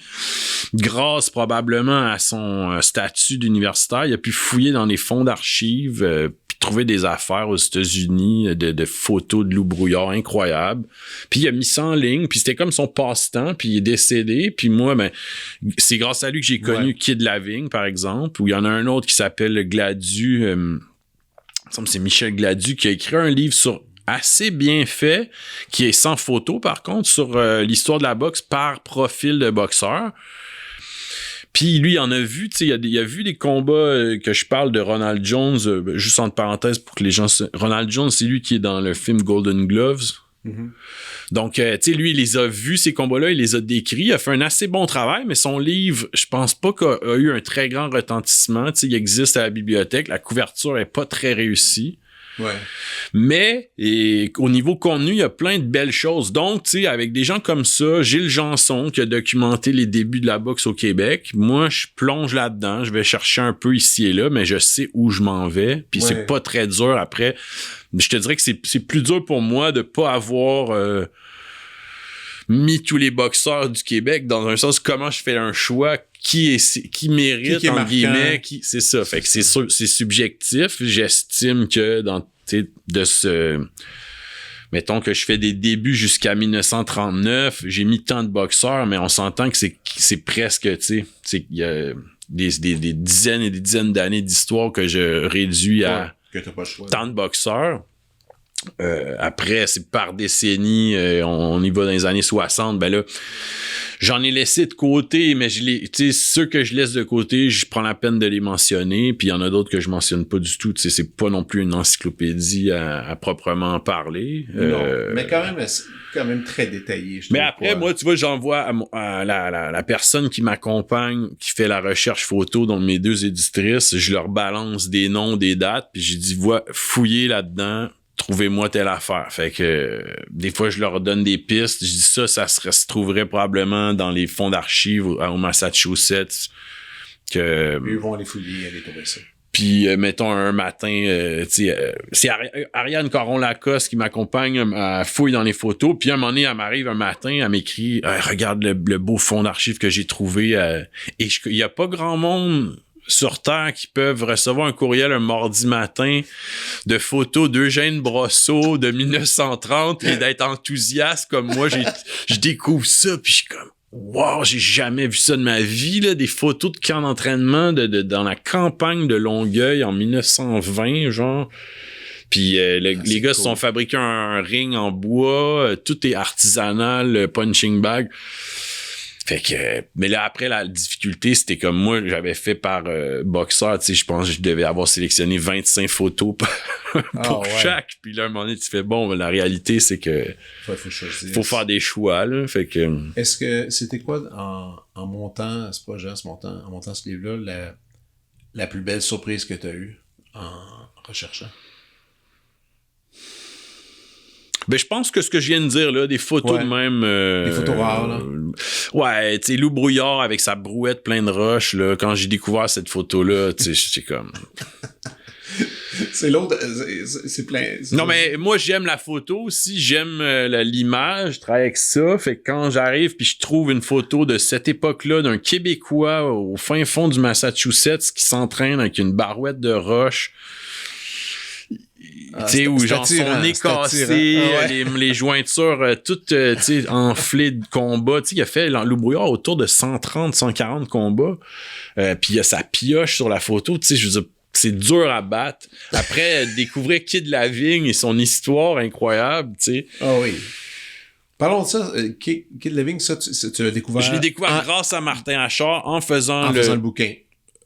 grâce probablement à son statut d'universitaire, il a pu fouiller dans les fonds d'archives, puis trouver des affaires aux États-Unis, de photos de loup brouillard incroyables, puis il a mis ça en ligne, puis c'était comme son passe-temps, puis il est décédé, puis moi, ben, c'est grâce à lui que j'ai connu Kid Lavigne, par exemple, ou il y en a un autre qui s'appelle Gladu, c'est Michel Gladu qui a écrit un livre sur assez bien fait, qui est sans photo par contre, sur l'histoire de la boxe par profil de boxeur. Puis lui, il en a vu, tu sais, il a vu des combats que je parle de Ronald Jones, juste entre parenthèses pour que les gens... Ronald Jones, c'est lui qui est dans le film Golden Gloves. Mm-hmm. Donc, tu sais, lui, il les a vus, ces combats-là, il les a décrits, il a fait un assez bon travail, mais son livre, je pense pas qu'il a eu un très grand retentissement. Tu sais, il existe à la bibliothèque, la couverture est pas très réussie. Ouais. Mais au niveau contenu, il y a plein de belles choses. Donc, tu sais, avec des gens comme ça, Gilles Janson qui a documenté les débuts de la boxe au Québec, moi, je plonge là-dedans, je vais chercher un peu ici et là, mais je sais où je m'en vais, puis c'est pas très dur après. Je te dirais que c'est plus dur pour moi de pas avoir mis tous les boxeurs du Québec dans un sens comment je fais un choix qui mérite qui entre guillemets c'est ça. Fait que c'est subjectif. J'estime que mettons que je fais des débuts jusqu'à 1939, j'ai mis tant de boxeurs, mais on s'entend que c'est presque, tu sais, il y a des dizaines et des dizaines d'années d'histoire que je réduis à que t'as pas le choix. Tant de boxeurs. Après, c'est par décennie, on y va dans les années 60, ben là, j'en ai laissé de côté, mais tu sais, ceux que je laisse de côté, je prends la peine de les mentionner, puis il y en a d'autres que je mentionne pas du tout, tu sais, c'est pas non plus une encyclopédie à proprement parler. Non, mais quand même très détaillé. Mais après, moi, tu vois, j'envoie à la personne qui m'accompagne, qui fait la recherche photo, donc mes deux éditrices, je leur balance des noms, des dates, puis j'ai dit, fouillez là-dedans, trouvez-moi telle affaire. Fait que des fois, je leur donne des pistes. Je dis ça se trouverait probablement dans les fonds d'archives au Massachusetts. Ils vont aller fouiller, aller trouver ça. Puis, mettons, un matin, c'est Ariane Caron-Lacoste qui m'accompagne à fouiller dans les photos. Puis, un moment donné, elle m'arrive un matin, elle m'écrit « Regarde le beau fond d'archives que j'ai trouvé. » Et il y a pas grand monde sur Terre qui peuvent recevoir un courriel un mardi matin de photos d'Eugène Brosseau de 1930 et d'être enthousiaste comme moi. Je découvre ça, puis je suis comme wow, j'ai jamais vu ça de ma vie, là, des photos de camp d'entraînement dans la campagne de Longueuil en 1920, genre. Puis les gars se sont fabriqués un ring en bois, tout est artisanal, punching bag. Fait que, mais là, après, la difficulté, c'était comme moi, j'avais fait par boxeur, tu sais, je pense que je devais avoir sélectionné 25 photos pour chaque. Puis là, à un moment donné, tu fais, bon, la réalité, c'est que faut faire des choix, là. Fait que... Est-ce que c'était quoi, en montant ce projet, en montant ce livre-là, la plus belle surprise que tu as eue en recherchant? Ben, je pense que ce que je viens de dire, là, des photos de même... des photos rares, là. Ouais, tu sais, loup brouillard avec sa brouette pleine de roches, là, quand j'ai découvert cette photo-là, tu sais, j'étais comme... C'est l'autre... C'est plein... Non, mais moi, j'aime la photo aussi, j'aime l'image, je travaille avec ça, fait que quand j'arrive puis je trouve une photo de cette époque-là d'un Québécois au fin fond du Massachusetts qui s'entraîne avec une barouette de roches... tu sais, où genre son nez cassé, les jointures toutes enflées de combat. Tu sais, il a fait Loup Brouillard autour de 130-140 combats. Puis il y a sa pioche sur la photo. Tu sais, je veux dire, c'est dur à battre. Après, découvrir Kid Lavigne et son histoire incroyable, tu sais. Ah oui. Parlons de ça. Kid Lavigne, ça, tu l'as découvert... Je l'ai découvert grâce à Martin Achard en faisant le bouquin.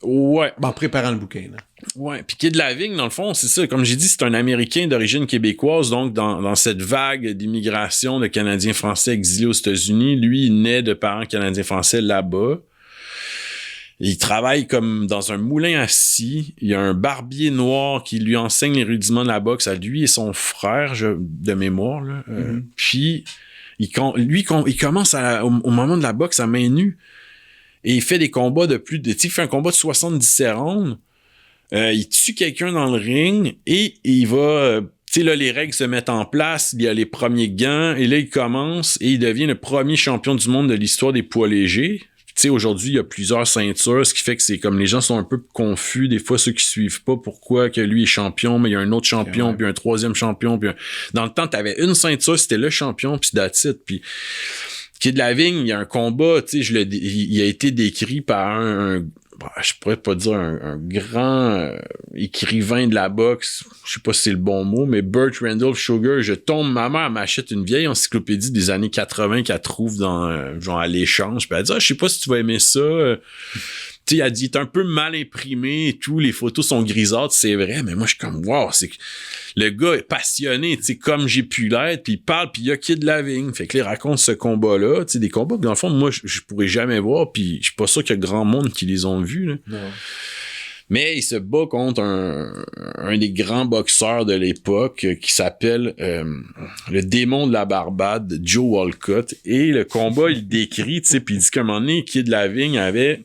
Ouais. En préparant le bouquin, là. Ouais. Puis Kid Lavigne, dans le fond, c'est ça. Comme j'ai dit, c'est un Américain d'origine québécoise. Donc, dans cette vague d'immigration de Canadiens français exilés aux États-Unis, lui, il naît de parents canadiens français là-bas. Il travaille comme dans un moulin à scie. Il y a un barbier noir qui lui enseigne les rudiments de la boxe à lui et son frère, de mémoire, là. Puis, il commence au moment de la boxe à main nue. Et il fait des combats de plus de... Tu sais, il fait un combat de 77 rounds. Il tue quelqu'un dans le ring et il va... tu sais, là, les règles se mettent en place. Il y a les premiers gants. Et là, il commence et il devient le premier champion du monde de l'histoire des poids légers. Tu sais, aujourd'hui, il y a plusieurs ceintures, ce qui fait que c'est comme les gens sont un peu confus. Des fois, ceux qui suivent pas pourquoi que lui est champion, mais il y a un autre champion, puis un troisième champion. Puis Dans le temps, t'avais une ceinture, c'était le champion, puis that's it. Puis... Kid Lavigne, il y a un combat, tu sais, il a été décrit par je pourrais pas dire un grand écrivain de la boxe, je sais pas si c'est le bon mot, mais Burt Randolph Sugar, ma mère m'achète une vieille encyclopédie des années 80 qu'elle trouve dans genre à l'échange, puis elle dit je sais pas si tu vas aimer ça. Tu sais, elle dit, il est un peu mal imprimé et tout, les photos sont grisâtres, c'est vrai, mais moi, je suis comme, wow, c'est que le gars est passionné, tu sais, comme j'ai pu l'être, puis il parle, puis il y a Kid Lavigne. Fait que là, il raconte ce combat-là, tu sais, des combats que, dans le fond, moi, je pourrais jamais voir, puis je suis pas sûr qu'il y a grand monde qui les ont vus, là. Non. Mais il se bat contre un des grands boxeurs de l'époque qui s'appelle le démon de la Barbade, Joe Walcott. Et le combat, il décrit, tu sais, puis il dit qu'à un moment donné, Kid Lavigne avait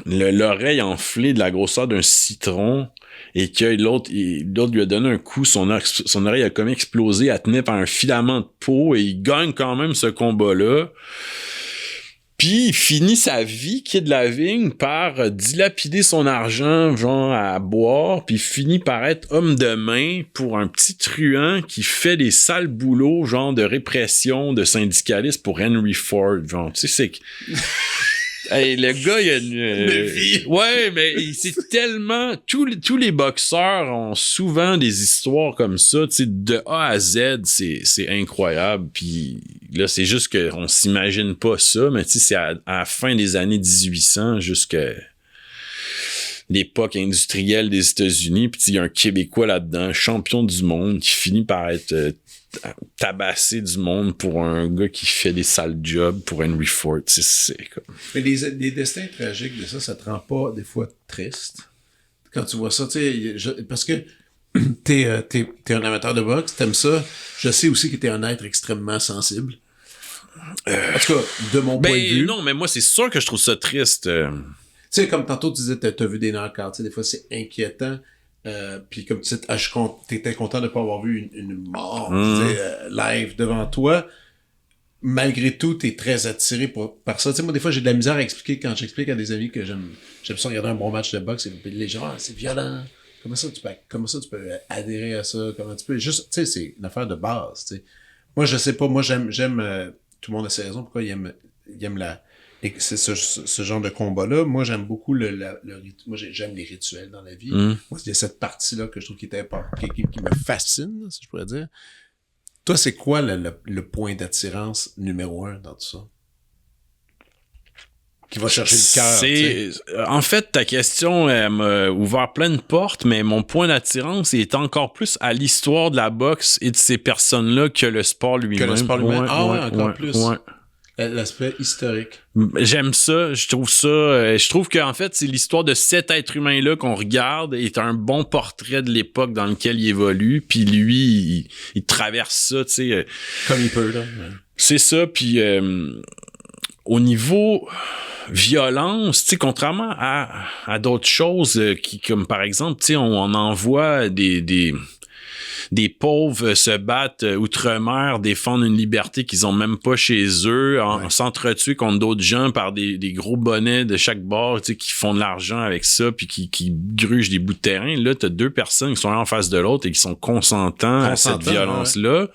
l'oreille enflée de la grosseur d'un citron et que l'autre lui a donné un coup, son oreille a comme explosé, elle tenait par un filament de peau et il gagne quand même ce combat-là. Puis il finit sa vie, Kid Lavigne, par dilapider son argent, genre à boire, puis il finit par être homme de main pour un petit truand qui fait des sales boulots, genre de répression, de syndicaliste pour Henry Ford, genre, tu sais, c'est que... Hey, le gars, il a une... ouais, mais c'est tellement... Tous les boxeurs ont souvent des histoires comme ça, tu sais, de A à Z, c'est incroyable. Puis là, c'est juste qu'on s'imagine pas ça, mais tu sais, c'est à la fin des années 1800 jusqu'à l'époque industrielle des États-Unis. Puis il y a un Québécois là-dedans, champion du monde, qui finit par être... tabasser du monde pour un gars qui fait des sales jobs pour Henry Ford, c'est comme... Mais les destins tragiques de ça te rend pas des fois triste quand tu vois ça, tu sais, parce que t'es un amateur de boxe, t'aimes ça, je sais aussi que t'es un être extrêmement sensible. En tout cas, de mon point de vue. Non, mais moi, c'est sûr que je trouve ça triste. Tu sais, comme tantôt tu disais, t'as vu des knockouts, tu sais, des fois c'est inquiétant. Puis comme tu sais, t'étais content de pas avoir vu une mort live devant toi. Malgré tout, t'es très attiré par ça. Tu sais, moi, des fois, j'ai de la misère à expliquer quand j'explique à des amis que j'aime ça regarder un bon match de boxe et les gens, c'est violent. Comment ça tu peux adhérer à ça? Comment tu peux juste, tu sais, c'est une affaire de base, tu sais. Moi, je sais pas, moi, j'aime tout le monde a ses raisons pourquoi il aime et c'est ce genre de combat-là. Moi, j'aime beaucoup moi, j'aime les rituels dans la vie. Moi, il y a cette partie-là que je trouve qui me fascine, si je pourrais dire. Toi, c'est quoi le point d'attirance numéro 1 dans tout ça? Qui va chercher le cœur. En fait, ta question m'a ouvert plein de portes, mais mon point d'attirance est encore plus à l'histoire de la boxe et de ces personnes-là que le sport lui-même. Que le sport lui-même? Encore plus. Ouais. L'aspect historique. J'aime ça, je trouve qu'en fait, c'est l'histoire de cet être humain-là qu'on regarde est un bon portrait de l'époque dans laquelle il évolue, puis lui, il traverse ça, tu sais. Comme il peut, là. C'est ça, puis au niveau violence, tu sais, contrairement à d'autres choses qui, comme par exemple, tu sais, on envoie des pauvres se battent outre-mer, défendre une liberté qu'ils ont même pas chez eux, s'entretuer contre d'autres gens par des gros bonnets de chaque bord, tu sais, qui font de l'argent avec ça, puis qui grugent des bouts de terrain. Là, t'as deux personnes qui sont en face de l'autre et qui sont consentants à cette violence-là.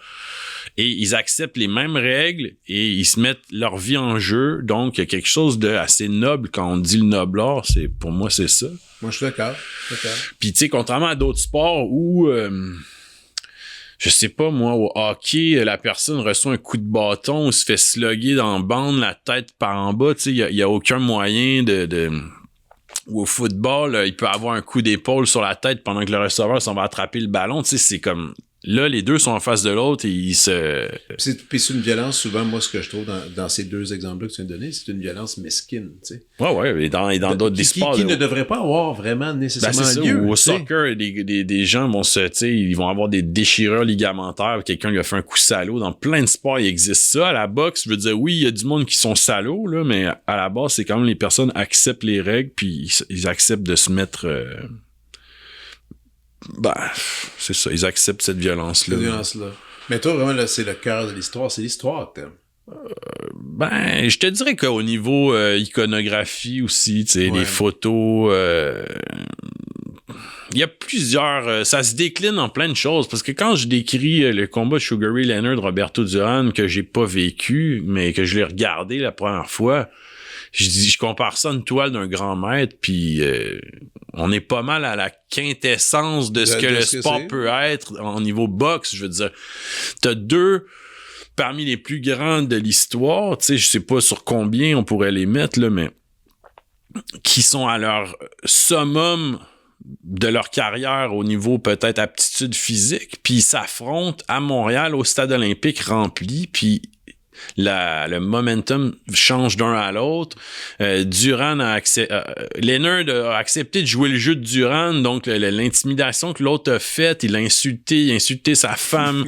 Et ils acceptent les mêmes règles et ils se mettent leur vie en jeu. Donc, il y a quelque chose de assez noble quand on dit le noble art. Pour moi, c'est ça. Moi, je suis d'accord. Puis, tu sais, contrairement à d'autres sports où... je sais pas, moi, au hockey, la personne reçoit un coup de bâton ou se fait slugger dans la bande, la tête par en bas, tu sais, il y a aucun moyen ou au football, il peut avoir un coup d'épaule sur la tête pendant que le receveur s'en va attraper le ballon, tu sais, c'est comme... là, les deux sont en face de l'autre et ils se... Puis c'est une violence, souvent, moi, ce que je trouve dans ces deux exemples-là que tu viens de donner, c'est une violence mesquine, tu sais. Ouais, et dans d'autres sports. Qui ne devrait pas avoir vraiment nécessairement lieu. Au soccer, des gens vont ils vont avoir des déchirures ligamentaires, quelqu'un lui a fait un coup salaud. Dans plein de sports, il existe ça. À la boxe, je veux dire, oui, il y a du monde qui sont salauds, là, mais à la base, c'est quand même les personnes acceptent les règles, puis ils acceptent de se mettre... c'est ça, ils acceptent cette violence-là. Mais toi, vraiment, là, c'est le cœur de l'histoire. C'est l'histoire que t'aimes. Je te dirais qu'au niveau iconographie aussi, tu sais, les photos... il y a plusieurs... ça se décline en plein de choses, parce que quand je décris le combat de Sugar Ray Leonard de Roberto Duran, que j'ai pas vécu, mais que je l'ai regardé la première fois... Je compare ça à une toile d'un grand maître, puis on est pas mal à la quintessence de ce que le sport peut être en niveau boxe. Je veux dire, t'as deux parmi les plus grandes de l'histoire, tu sais, je sais pas sur combien on pourrait les mettre, là, mais qui sont à leur summum de leur carrière au niveau peut-être aptitude physique, puis ils s'affrontent à Montréal au stade olympique rempli, puis le momentum change d'un à l'autre. Duran Leonard a accepté de jouer le jeu de Duran, donc l'intimidation que l'autre a faite, il a insulté sa femme.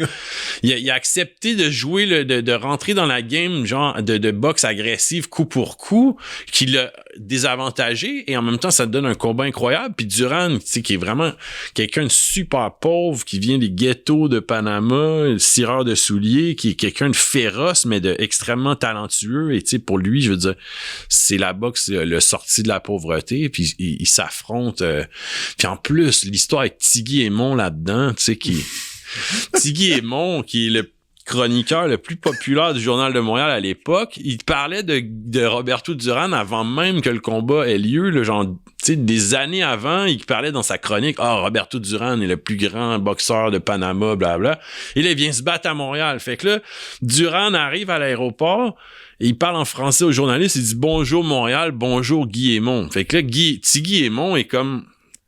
il a accepté de jouer, de rentrer dans la game, genre de boxe agressive coup pour coup, qui l'a désavantagé, et en même temps, ça te donne un combat incroyable. Puis Duran, tu sais, qui est vraiment quelqu'un de super pauvre, qui vient des ghettos de Panama, cireur de souliers, qui est quelqu'un de féroce, mais de extrêmement talentueux, et tu sais, pour lui, je veux dire, c'est la boxe, le sorti de la pauvreté, puis il s'affronte. Puis en plus, l'histoire avec Tiggy Aimon là-dedans, tu sais, Tiggy Aimon, qui est le chroniqueur le plus populaire du Journal de Montréal à l'époque, il parlait de Roberto Duran avant même que le combat ait lieu, là, genre, tu sais, des années avant, il parlait dans sa chronique, Roberto Duran est le plus grand boxeur de Panama, blabla. Et là, il vient se battre à Montréal. Fait que là, Duran arrive à l'aéroport, et il parle en français aux journalistes, il dit « Bonjour Montréal, bonjour Guy Aimon ». Fait que là, Tiggy Aimon est comme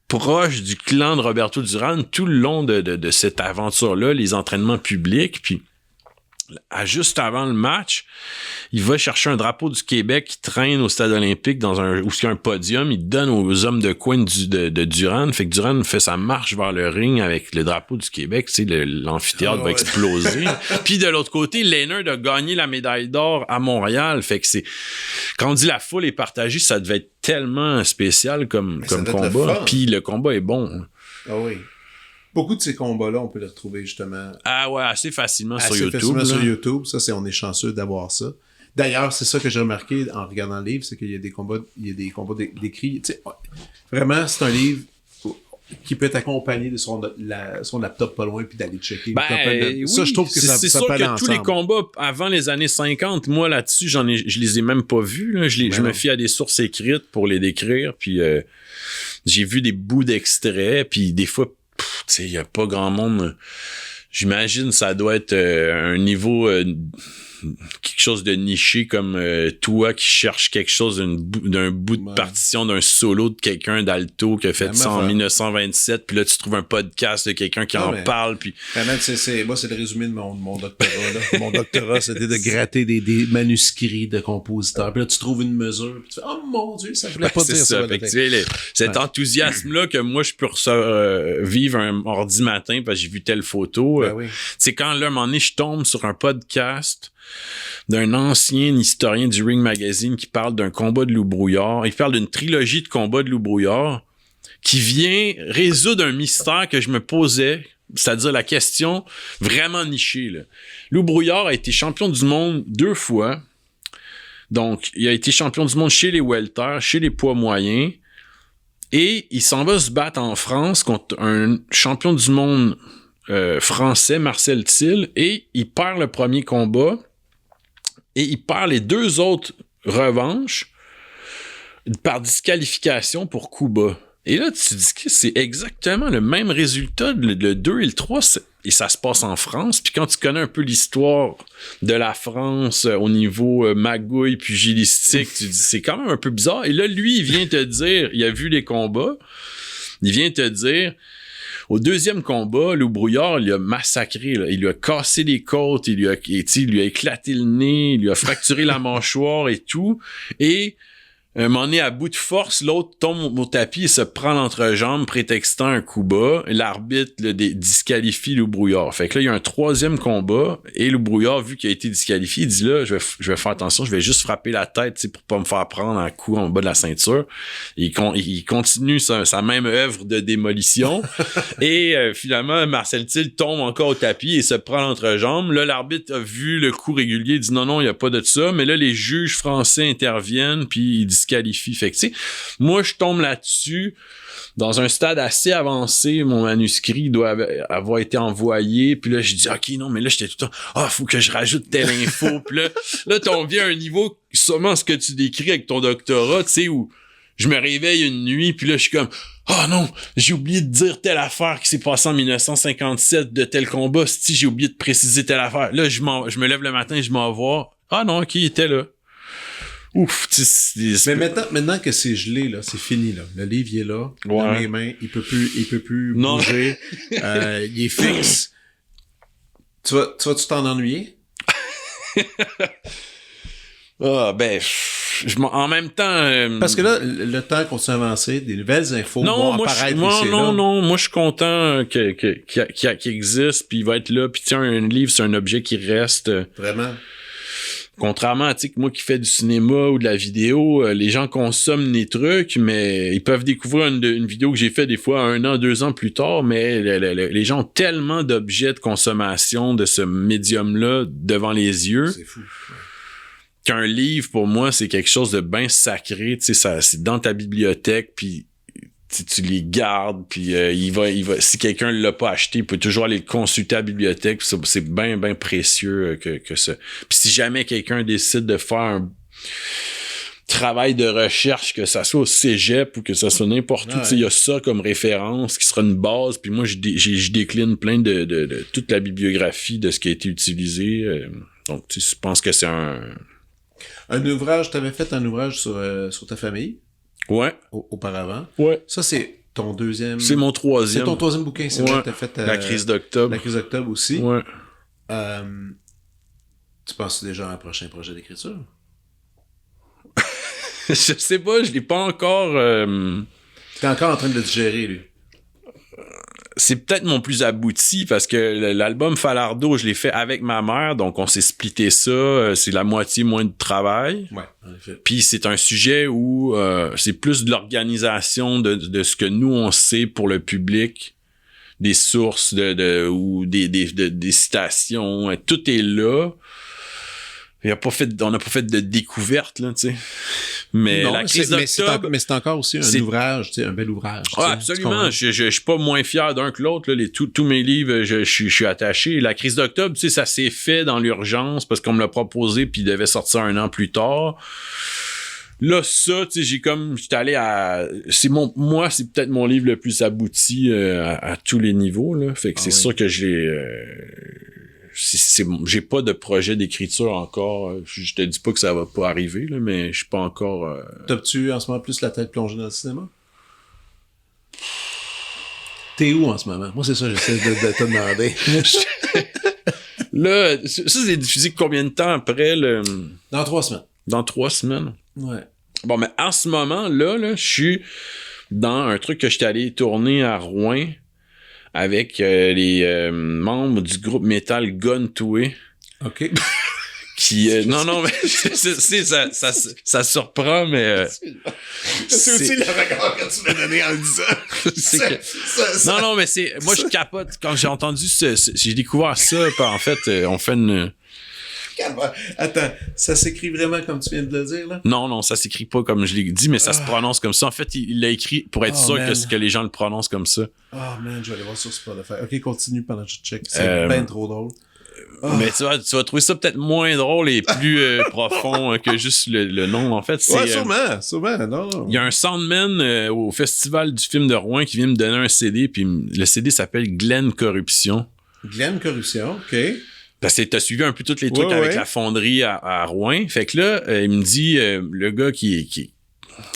proche du clan de Roberto Duran tout le long de cette aventure-là, les entraînements publics, puis juste avant le match, il va chercher un drapeau du Québec qui traîne au stade olympique où il y a un podium, il donne aux hommes de coin de Duran, fait que Duran fait sa marche vers le ring avec le drapeau du Québec, tu sais, l'amphithéâtre va exploser. Puis de l'autre côté, Leonard a gagné la médaille d'or à Montréal, fait que quand on dit la foule est partagée, ça devait être tellement spécial comme combat, puis le combat est bon. Ah oui. Beaucoup de ces combats-là, on peut les retrouver justement... Ah ouais, assez facilement sur YouTube. Sur YouTube, ça, on est chanceux d'avoir ça. D'ailleurs, c'est ça que j'ai remarqué en regardant le livre, c'est qu'il y a des combats décrits. Tu sais, vraiment, c'est un livre qui peut être accompagné de son laptop pas loin puis d'aller checker. Ça, je trouve que ça c'est sûr que ensemble. Tous les combats avant les années 50, moi là-dessus, je les ai même pas vus. Là. Je me fie à des sources écrites pour les décrire, puis j'ai vu des bouts d'extraits, puis des fois, tu sais, il y a pas grand monde. J'imagine ça doit être un niveau quelque chose de niché comme toi qui cherches quelque chose d'un bout de partition d'un solo de quelqu'un d'alto qui a fait ça en 1927, puis là tu trouves un podcast de quelqu'un qui en parle, puis moi c'est le résumé de mon doctorat là. Mon doctorat c'était de gratter des manuscrits de compositeurs, puis là tu trouves une mesure, puis tu fais oh mon Dieu, ça voulait pas dire ça. Fait que, cet enthousiasme là que moi je peux vivre un mardi matin parce que j'ai vu telle photo, c'est quand là à un moment donné je tombe sur un podcast d'un ancien historien du Ring Magazine qui parle d'un combat de Loup Brouillard. Il parle d'une trilogie de combats de Loup Brouillard qui vient résoudre un mystère que je me posais, c'est-à-dire la question vraiment nichée. Là. Loup Brouillard a été champion du monde 2 fois. Donc, il a été champion du monde chez les welters, chez les poids moyens. Et il s'en va se battre en France contre un champion du monde français, Marcel Thill, et il perd le premier combat. Et il perd les 2 autres revanches par disqualification pour coup bas. Et là, tu te dis que c'est exactement le même résultat, le 2 et le 3, et ça se passe en France. Puis quand tu connais un peu l'histoire de la France au niveau magouille pugilistique, tu te dis c'est quand même un peu bizarre. Et là, lui, il vient te dire, il a vu les combats, il vient te dire... Au deuxième combat, Loup Brouillard, il l'a massacré, là. Il lui a cassé les côtes, il lui a éclaté le nez, il lui a fracturé la mâchoire et tout. Et un moment donné, à bout de force, l'autre tombe au tapis et se prend l'entrejambe, prétextant un coup bas. L'arbitre le disqualifie Loup Brouillard. Fait que là, il y a un troisième combat, et Loup Brouillard, vu qu'il a été disqualifié, il dit là, je vais faire attention, je vais juste frapper la tête, tu sais, pour pas me faire prendre un coup en bas de la ceinture. Il continue sa même œuvre de démolition. Et finalement, Marcel Thill tombe encore au tapis et se prend l'entrejambe. Là, l'arbitre a vu le coup régulier, il dit non, il n'y a pas de ça. Mais là, les juges français interviennent, puis ils disqualifient. Fait que, tu sais, moi, je tombe là-dessus. Dans un stade assez avancé, mon manuscrit doit avoir été envoyé. Puis là, je dis, OK, non, mais là, j'étais tout le temps, faut que je rajoute telle info. Puis là, t'en viens à un niveau, sûrement ce que tu décris avec ton doctorat, tu sais, où je me réveille une nuit, puis là, je suis comme, non, j'ai oublié de dire telle affaire qui s'est passée en 1957 de tel combat. Si j'ai oublié de préciser telle affaire. Là, je me lève le matin, je m'en vois. Ah non, OK, il était là. Ouf, mais maintenant que c'est gelé, là, c'est fini, là. Le livre, il est là, dans mes mains, il peut plus bouger, il est fixe. Tu vas t'en ennuyer? En même temps... Parce que là, le temps continue à avancer, des nouvelles infos vont apparaître ici et là. Non, moi je suis content qu'il existe, puis il va être là, puis tiens, un livre, c'est un objet qui reste. Vraiment. Contrairement à moi qui fais du cinéma ou de la vidéo, les gens consomment des trucs, mais ils peuvent découvrir une vidéo que j'ai fait des fois 1 an, 2 ans plus tard, mais les gens ont tellement d'objets de consommation de ce médium-là devant les yeux. C'est fou. Qu'un livre, pour moi, c'est quelque chose de bien sacré, tu sais, c'est dans ta bibliothèque, puis tu les gardes, puis il va, si quelqu'un l'a pas acheté, il peut toujours aller le consulter à la bibliothèque, puis c'est bien, bien précieux que ça. Puis si jamais quelqu'un décide de faire un travail de recherche, que ça soit au cégep ou que ça soit n'importe où, il y a ça comme référence qui sera une base, puis moi, je décline plein de toute la bibliographie de ce qui a été utilisé. Donc, je pense que c'est un ouvrage, t'avais fait un ouvrage sur ta famille? Ouais. Auparavant. Ouais. Ça, c'est ton deuxième... C'est mon troisième. C'est ton troisième bouquin, c'est vrai que t'as fait... La crise d'octobre. La crise d'octobre aussi. Ouais. Tu penses déjà à un prochain projet d'écriture? Je sais pas, je l'ai pas encore... T'es encore en train de le digérer, lui. C'est peut-être mon plus abouti parce que l'album Falardeau, je l'ai fait avec ma mère, donc on s'est splitté ça, c'est la moitié moins de travail. Ouais, en effet. Puis c'est un sujet où c'est plus de l'organisation de ce que nous on sait pour le public, des sources ou des citations, tout est là. On n'a pas fait de découverte, là, tu sais. Mais non, la crise d'octobre... Mais c'est encore aussi un ouvrage, tu sais, un bel ouvrage. Absolument. Je suis pas moins fier d'un que l'autre. Là. Tous mes livres, je suis attaché. La crise d'octobre, tu sais, ça s'est fait dans l'urgence parce qu'on me l'a proposé puis il devait sortir 1 an plus tard. Là, ça, tu sais, j'étais allé à... c'est peut-être mon livre le plus abouti à tous les niveaux, là. Fait que c'est sûr que je l'ai... j'ai pas de projet d'écriture encore. Je te dis pas que ça va pas arriver, là, mais je suis pas encore... T'as-tu en ce moment plus la tête plongée dans le cinéma? T'es où en ce moment? Moi, c'est ça, j'essaie de te demander. Là, ça, c'est diffusé combien de temps après? Dans 3 semaines. Dans 3 semaines? Ouais. Bon, mais en ce moment, là, je suis dans un truc que j'étais allé tourner à Rouen avec les membres du groupe Metal Gun Toué. OK. Qui non mais ça surprend, mais c'est aussi le regard que tu m'as donné en le disant. Non mais moi je capote quand j'ai entendu j'ai découvert ça. En fait on fait une... Attends, ça s'écrit vraiment comme tu viens de le dire, là? Non, ça s'écrit pas comme je l'ai dit, mais ça se prononce comme ça. En fait, il l'a écrit pour être sûr que les gens le prononcent comme ça. Man, je vais aller voir sur Spotify. OK, continue pendant que je check. C'est bien trop drôle. Mais tu vas trouver ça peut-être moins drôle et plus profond que juste le nom. En fait, c'est... sûrement. Non. Il y a un soundman au Festival du film de Rouen qui vient me donner un CD, puis le CD s'appelle Glenn Corruption. Glenn Corruption, OK. Parce que t'as suivi un peu tous les trucs avec la fonderie à Rouen. Fait que là, il me dit, le gars qui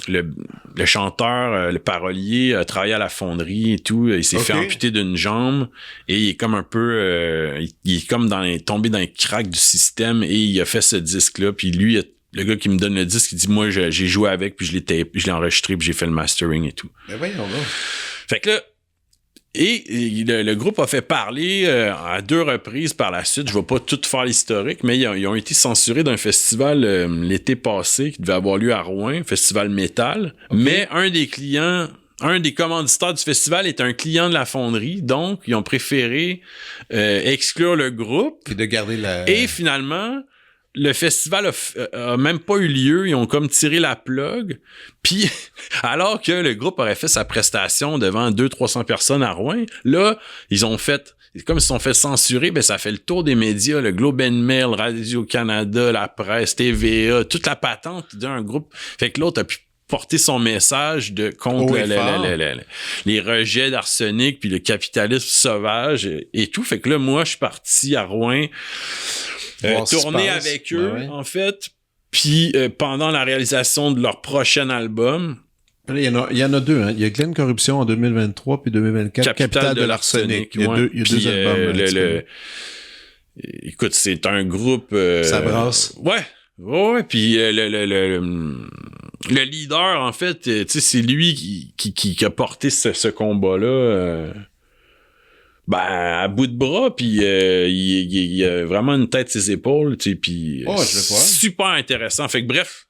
le chanteur, le parolier, a travaillé à la fonderie et tout. Il s'est fait amputer d'une jambe et il est comme un peu... il est comme tombé dans les cracks du système et il a fait ce disque-là. Puis lui, le gars qui me donne le disque, il dit, moi, j'ai joué avec, puis je l'ai enregistré, puis j'ai fait le mastering et tout. Ben voyons donc. Fait que là, le groupe a fait parler à 2 reprises par la suite. Je vais pas tout faire l'historique, mais ils ont été censurés d'un festival l'été passé qui devait avoir lieu à Rouen, festival métal. Mais un des commanditaires du festival est un client de la fonderie, donc ils ont préféré exclure le groupe. Et de garder Et finalement... Le festival a même pas eu lieu. Ils ont comme tiré la plug. Puis, alors que le groupe aurait fait sa prestation devant 200-300 personnes à Rouen, là, comme ils se sont fait censurer, ben ça fait le tour des médias, le Globe and Mail, Radio-Canada, la presse, TVA, toute la patente d'un groupe. Fait que l'autre a pu porter son message contre les rejets d'arsenic puis le capitalisme sauvage et tout. Fait que là, moi, je suis parti à Rouen tourner avec eux, en fait. Puis pendant la réalisation de leur prochain album... Il y en a 2. Hein. Il y a Glen Corruption en 2023 puis 2024. Capital de l'arsenic. Il y a 2 albums. Écoute, c'est un groupe... ça brasse. Ouais. Puis le leader, en fait, tu sais, c'est lui qui a porté ce combat-là... à bout de bras, puis il a vraiment une tête sur ses épaules, tu sais, puis super intéressant. Fait que bref,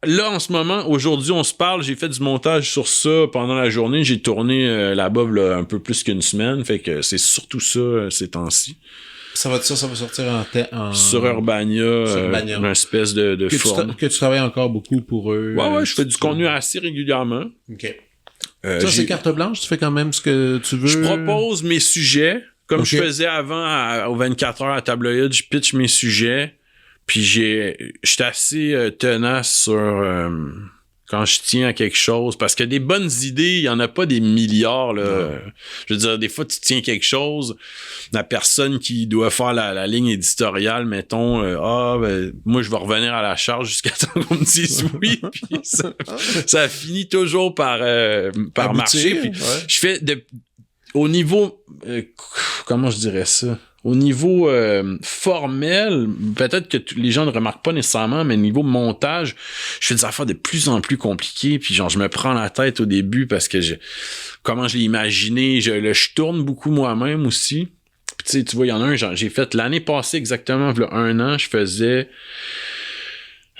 là, en ce moment, aujourd'hui, on se parle, j'ai fait du montage sur ça pendant la journée, j'ai tourné là-bas là, un peu plus qu'une semaine, fait que c'est surtout ça ces temps-ci. Ça va sortir sur Urbania, une espèce de forme. Que tu travailles encore beaucoup pour eux. Ouais, je fais du contenu assez régulièrement. OK. Ça, c'est carte blanche? Tu fais quand même ce que tu veux? Je propose mes sujets, comme je faisais avant aux 24 heures à Tabloïd, je pitch mes sujets, puis j'étais assez tenace sur quand je tiens à quelque chose, parce que des bonnes idées, il y en a pas des milliards, là. Non. Je veux dire, des fois, tu tiens quelque chose, la personne qui doit faire la ligne éditoriale, mettons, moi, je vais revenir à la charge jusqu'à temps qu'on me dise oui, puis ça finit toujours par marcher, puis je fais au niveau, comment je dirais ça? Au niveau formel, peut-être que les gens ne remarquent pas nécessairement, mais au niveau montage, je fais des affaires de plus en plus compliquées, puis genre je me prends la tête au début parce que comment je l'ai imaginé, je tourne beaucoup moi-même aussi. Puis tu vois, il y en a un, j'ai fait l'année passée exactement, il y a 1 an, je faisais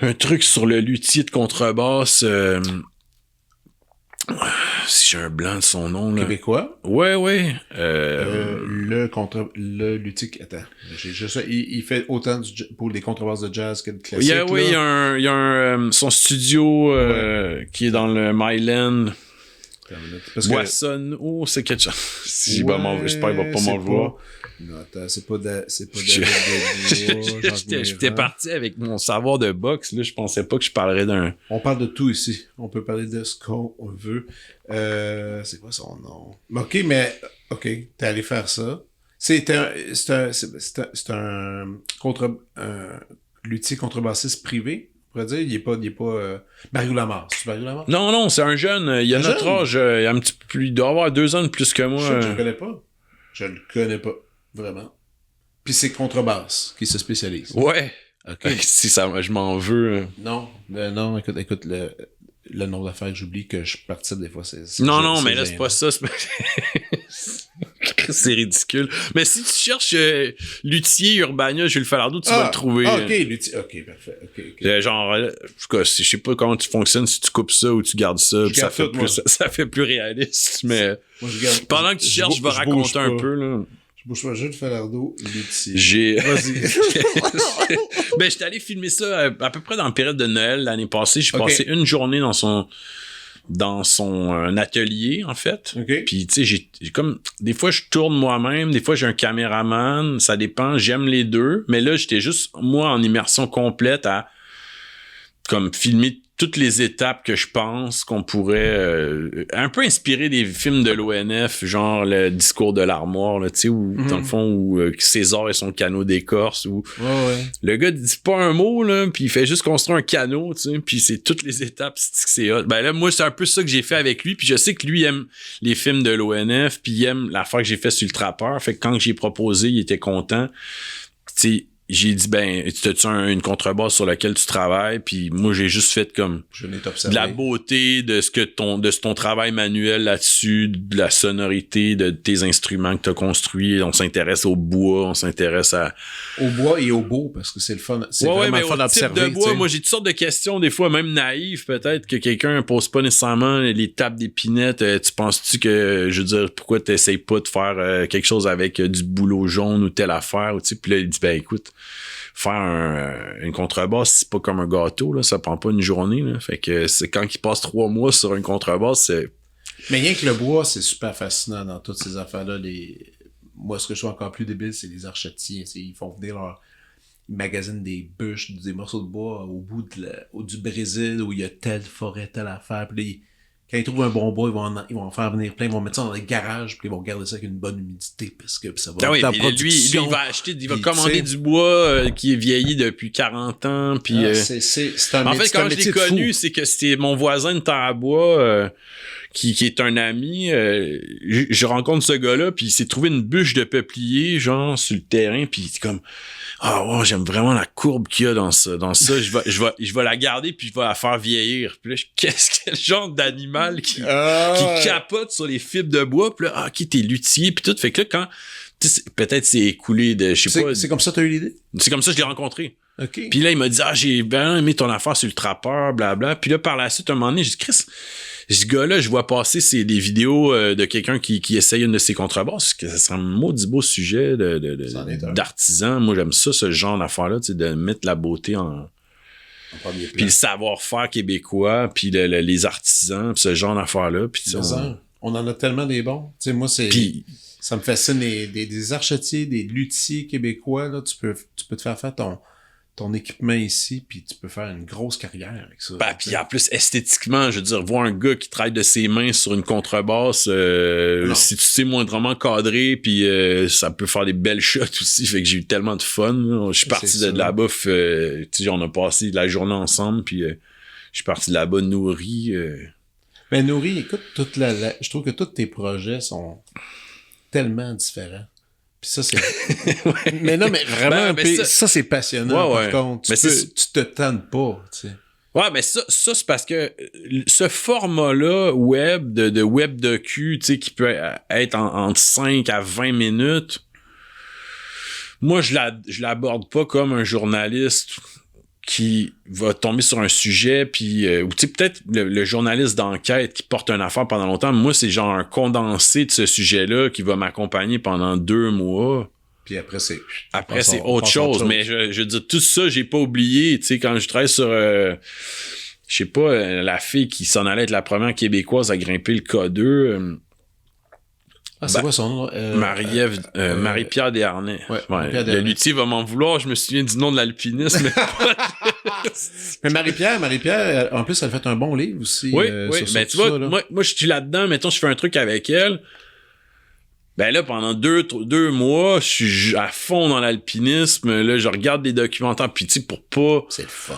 un truc sur le luthier de contrebasse. Si j'ai un blanc de son nom, là. Québécois? Ouais. Le luthier... Attends. Il fait autant pour des contrebasses de jazz que de classique. Il y a un son studio qui est dans le Myland. Boisson. Oh, c'est quelque chose. J'espère qu'il va pas m'en voir. Non, attends, c'est pas J'étais parti avec mon savoir de boxe, là, je pensais pas que je parlerais d'un... On parle de tout ici. On peut parler de ce qu'on veut. C'est quoi son nom? OK, t'es allé faire ça. C'est un luthier contrebassiste privé, on pourrait dire. Il est pas Mario Lamarre. C'est Mario Lamarre? Non, c'est un jeune. Il a notre âge. Il a un petit peu plus... Il doit avoir 2 ans de plus que moi. Je le connais pas. Je le connais pas. Vraiment. Puis c'est contrebasse qui se spécialise. Ouais. OK. Si ça, je m'en veux. Non, écoute, le nom d'affaires que j'oublie que je participe des fois, c'est Non, mais là, c'est pas ça. C'est ridicule. Mais si tu cherches luthier Urbania Jules Falardeau, tu vas le trouver. OK, luthier. OK, parfait. Okay. Genre, en tout cas, je sais pas comment tu fonctionnes, si tu coupes ça ou tu gardes ça, puis ça fait plus réaliste, mais moi, pendant que tu cherches, je vais raconter un peu, là. Je bouge pas, Jules Falardeau, luthier. Vas-y. Ben, j'étais allé filmer ça à peu près dans la période de Noël l'année passée. J'ai passé une journée dans son atelier, en fait. Okay. Puis, tu sais, j'ai comme... Des fois, je tourne moi-même. Des fois, j'ai un caméraman. Ça dépend. J'aime les deux. Mais là, j'étais juste, moi, en immersion complète à comme filmer toutes les étapes que je pense qu'on pourrait un peu inspirer des films de l'ONF, genre le discours de l'armoire, là, tu sais, où dans le fond où César et son canot d'écorce, où le gars dit pas un mot là, puis il fait juste construire un canot, tu sais, puis c'est toutes les étapes, c'est hot. Ben là, moi c'est un peu ça que j'ai fait avec lui, puis je sais que lui aime les films de l'ONF, puis il aime l'affaire que j'ai fait sur le trappeur, fait que quand j'ai proposé, il était content, tu sais. J'ai dit, t'as-tu une contrebasse sur laquelle tu travailles? Puis moi, j'ai juste fait comme de la beauté de ton travail manuel là-dessus, de la sonorité de tes instruments que t'as construits. On s'intéresse au bois, on s'intéresse au bois et au beau, parce que c'est le fun. C'est vraiment le fun d'observer. De bois, moi, j'ai toutes sortes de questions, des fois même naïves, peut-être, que quelqu'un pose pas nécessairement les tables d'épinettes. Tu penses-tu que, je veux dire, pourquoi t'essayes pas de faire quelque chose avec du bouleau jaune ou telle affaire? Puis là, il dit, écoute, faire une contrebasse, c'est pas comme un gâteau, là, ça prend pas une journée, là. Fait que c'est quand il passe 3 mois sur une contrebasse, c'est... Mais rien que le bois, c'est super fascinant dans toutes ces affaires-là. Moi, ce que je trouve encore plus débile, c'est les archetiers. Ils font venir ils magasinent des bûches, des morceaux de bois au bout du Brésil où il y a telle forêt, telle affaire. Puis là, quand ils trouvent un bon bois, ils vont en faire venir plein, ils vont mettre ça dans les garages, puis ils vont garder ça avec une bonne humidité, parce que ça va être en production. Lui, il va commander du bois qui est vieilli depuis 40 ans, puis... c'est un en fait, quand je l'ai connu, c'est que c'était mon voisin de temps à bois, qui est un ami. Je rencontre ce gars-là, puis il s'est trouvé une bûche de peuplier, genre, sur le terrain, puis il est comme... Ah ouais, j'aime vraiment la courbe qu'il y a dans ça. Je vais la garder puis je vais la faire vieillir. Puis là, quel genre d'animal qui capote sur les fibres de bois. Puis là, t'es luthier puis tout. Fait que là, quand peut-être c'est écoulé de, je sais pas. C'est comme ça que t'as eu l'idée? C'est comme ça que je l'ai rencontré. Okay. Puis là, il m'a dit, j'ai bien aimé ton affaire sur le trappeur, blabla. Puis là, par la suite, un moment donné, j'ai dit, Chris, ce gars-là, je vois passer des vidéos de quelqu'un qui essaye une de ses contrebasses, que ça serait un maudit beau sujet d'artisan. Moi, j'aime ça, ce genre d'affaire-là, tu sais, de mettre la beauté en premier plan. Puis le savoir-faire québécois, puis les artisans, puis ce genre d'affaires-là. Puis on en a tellement des bons. Tu sais, moi, ça me fascine, des archetiers, des luthiers québécois, là, tu peux te faire ton équipement ici, puis tu peux faire une grosse carrière avec ça. Puis en plus, esthétiquement, je veux dire, voir un gars qui travaille de ses mains sur une contrebasse, si tu sais moindrement cadrer, puis ça peut faire des belles shots aussi, fait que j'ai eu tellement de fun. Là. Je suis parti de là-bas, tu sais, on a passé la journée ensemble, puis je suis parti de là-bas nourri. Mais nourri, écoute, je trouve que tous tes projets sont tellement différents. Puis ça, c'est... mais non, mais vraiment, ça, c'est passionnant, par contre. Tu te tannes pas, tu sais. Ouais, mais ça c'est parce que ce format-là, web, de web docu, tu sais, qui peut être entre 5 à 20 minutes, moi, je l'aborde pas comme un journaliste qui va tomber sur un sujet, puis ou tu sais, peut-être le journaliste d'enquête qui porte une affaire pendant longtemps. Moi, c'est genre un condensé de ce sujet-là qui va m'accompagner pendant 2 mois. Puis après, c'est autre chose. Mais je veux dire, tout ça, j'ai pas oublié. Tu sais, quand je travaille sur... je sais pas, la fille qui s'en allait être la première Québécoise à grimper le K2... c'est quoi son nom? Marie-Pierre Desharnais. Ouais, le luthier va m'en vouloir, je me souviens du nom de l'alpinisme. Mais Marie-Pierre, en plus, elle a fait un bon livre aussi. Oui, mais tu vois, moi, je suis là-dedans, mettons, je fais un truc avec elle. Ben là, pendant 2 mois, je suis à fond dans l'alpinisme. Là, je regarde des documentaires, puis tu sais, pour pas... C'est le fun.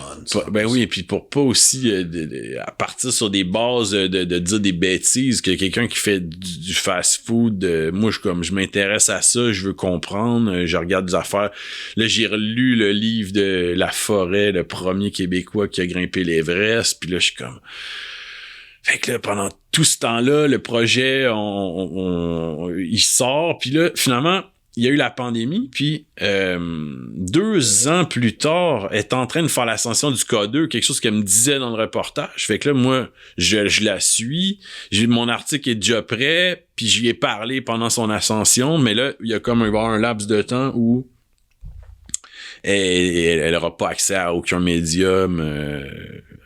Oui, et puis pour pas aussi à partir sur des bases de dire des bêtises, que quelqu'un qui fait du fast-food, moi, je m'intéresse à ça, je veux comprendre, je regarde des affaires. Là, j'ai relu le livre de La Forêt, le premier Québécois qui a grimpé l'Everest, puis là, je suis comme... Fait que là, pendant tout ce temps-là, le projet, il sort. Puis là, finalement, il y a eu la pandémie. Puis 2 ans plus tard, elle est en train de faire l'ascension du K2, quelque chose qu'elle me disait dans le reportage. Fait que là, moi, je la suis. Mon article est déjà prêt. Puis j'y ai parlé pendant son ascension. Mais là, il y a comme un laps de temps où elle aura pas accès à aucun médium...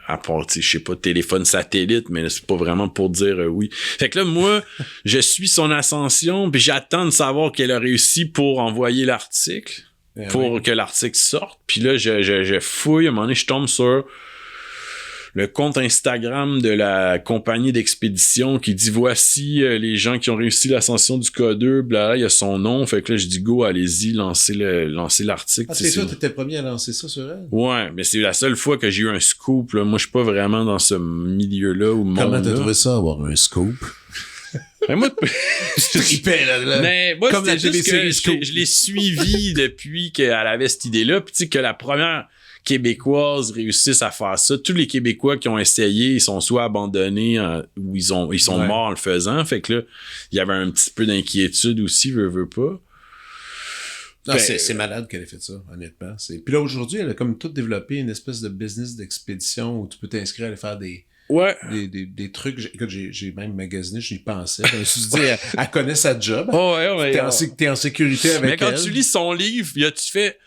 à part, je sais pas, téléphone satellite, mais c'est pas vraiment pour dire oui. Fait que là, moi, je suis son ascension, puis j'attends de savoir qu'elle a réussi pour envoyer l'article, que l'article sorte. Puis là, je fouille, à un moment donné, je tombe sur le compte Instagram de la compagnie d'expédition qui dit voici les gens qui ont réussi l'ascension du K2, bla, il y a son nom. Fait que là, je dis go, allez-y, lancez l'article. Ah, c'est ça, t'étais le premier à lancer ça sur elle? Ouais, mais c'est la seule fois que j'ai eu un scoop, là. Moi, je suis pas vraiment dans ce milieu-là ou monde-là. Comment t'as trouvé ça, avoir un scoop? Mais moi, je tripais, là. Mais moi, comme c'était juste que Scoop. je l'ai suivi depuis qu'elle avait cette idée-là. Puis tu sais, que la première Québécoise réussisse à faire ça. Tous les Québécois qui ont essayé, ils sont soit abandonnés ou ils sont morts en le faisant. Fait que là, il y avait un petit peu d'inquiétude aussi, veux pas. Non, c'est malade qu'elle ait fait ça, honnêtement. Puis là, aujourd'hui, elle a comme tout développé une espèce de business d'expédition où tu peux t'inscrire à aller faire des trucs. Écoute, j'ai même magasiné, j'y pensais. Je me suis dit, elle connaît sa job. Oh, ouais, t'es en sécurité avec elle. Mais quand tu lis son livre, tu fais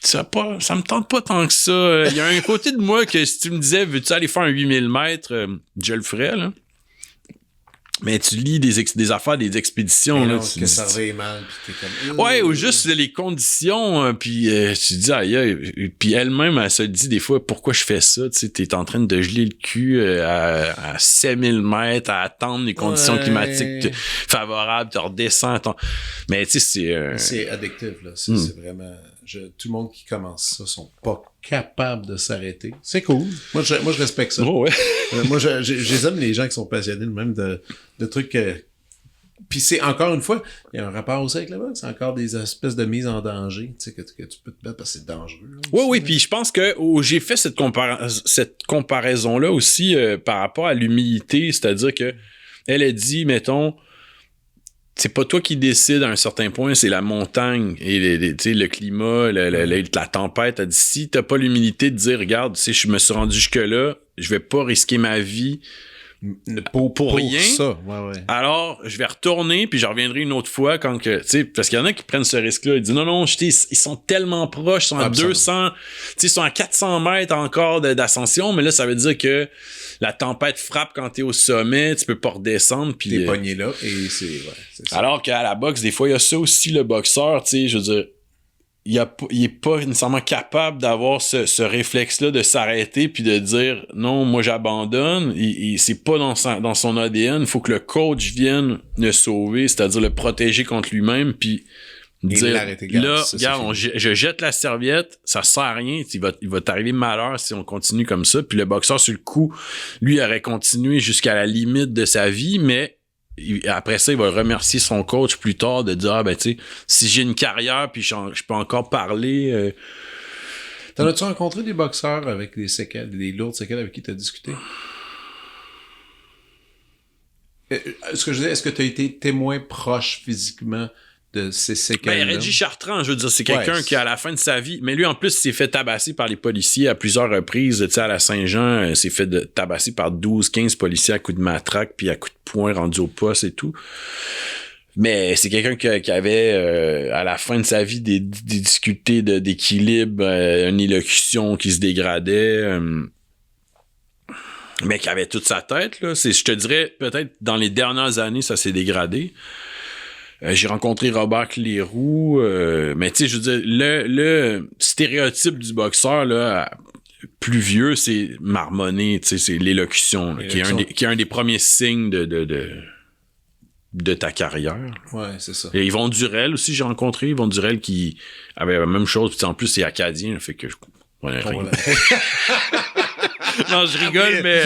ça me tente pas tant que ça. Il y a un côté de moi que si tu me disais, veux-tu aller faire un 8000 mètres, je le ferais, là. Mais tu lis des affaires, des expéditions. Non, là, que ça va mal, puis t'es comme... Ouais, ou juste les conditions, puis tu te dis, aïe, puis elle-même, elle se dit des fois, pourquoi je fais ça? Tu sais, t'es en train de geler le cul à 7000 mètres, à attendre les conditions climatiques favorables, tu redescends. Mais tu sais, c'est addictif, là. C'est vraiment... tout le monde qui commence ça sont pas capables de s'arrêter. C'est cool. Moi, je respecte ça. Oh, ouais. Moi, j'aime les gens qui sont passionnés même de trucs... Puis c'est, encore une fois, il y a un rapport aussi avec la boxe. C'est encore des espèces de mise en danger, tu sais, que tu peux te mettre parce que c'est dangereux. Oui, puis je pense que j'ai fait cette comparaison-là aussi par rapport à l'humilité, c'est-à-dire que elle a dit, mettons, c'est pas toi qui décides à un certain point, c'est la montagne et le climat, la tempête. Elle dit, si t'as pas l'humilité de dire, regarde, je me suis rendu jusque-là, je vais pas risquer ma vie pour rien. Ça. Ouais. Alors, je vais retourner, puis je reviendrai une autre fois quand que, tu sais, parce qu'il y en a qui prennent ce risque-là. Ils disent, non, ils sont tellement proches, ils sont à 200, tu sais, ils sont à 400 mètres encore d'ascension, mais là, ça veut dire que la tempête frappe quand t'es au sommet, tu peux pas redescendre, puis t'es pogné là, et c'est ça. Alors qu'à la boxe, des fois, il y a ça aussi, le boxeur, tu sais, je veux dire, il est pas nécessairement capable d'avoir ce réflexe-là de s'arrêter puis de dire non, moi j'abandonne. C'est pas dans son ADN. Il faut que le coach vienne le sauver, c'est-à-dire le protéger contre lui-même puis dire là, regarde, je jette la serviette, ça sert à rien, il va t'arriver malheur si on continue comme ça. Puis le boxeur sur le coup, lui aurait continué jusqu'à la limite de sa vie, mais après ça, il va remercier son coach plus tard de dire, tu sais, si j'ai une carrière puis je peux encore parler. T'en as-tu rencontré des boxeurs avec des séquelles, des lourdes séquelles avec qui t'as discuté? Ce que je disais, est-ce que t'as été témoin proche physiquement de ces séquelles-là? Ben, Reggie Chartrand, je veux dire, c'est quelqu'un qui, à la fin de sa vie, mais lui, en plus, s'est fait tabasser par les policiers à plusieurs reprises. Tu sais, à la Saint-Jean, s'est fait tabasser par 12-15 policiers à coups de matraque puis à coups de poing rendus au poste et tout. Mais c'est quelqu'un qui avait, à la fin de sa vie, des difficultés d'équilibre, une élocution qui se dégradait, mais qui avait toute sa tête, là. Je te dirais, peut-être, dans les dernières années, ça s'est dégradé. J'ai rencontré Robert Cléroux, mais tu sais, je veux dire, le stéréotype du boxeur là, plus vieux, c'est marmonner, tu sais, c'est l'élocution, là, qui est un des premiers signes de ta carrière. Ouais, c'est ça. Et Yvon Durel aussi, j'ai rencontré Yvon Durel qui avait la même chose, puis en plus c'est acadien, fait que non, je rigole, mais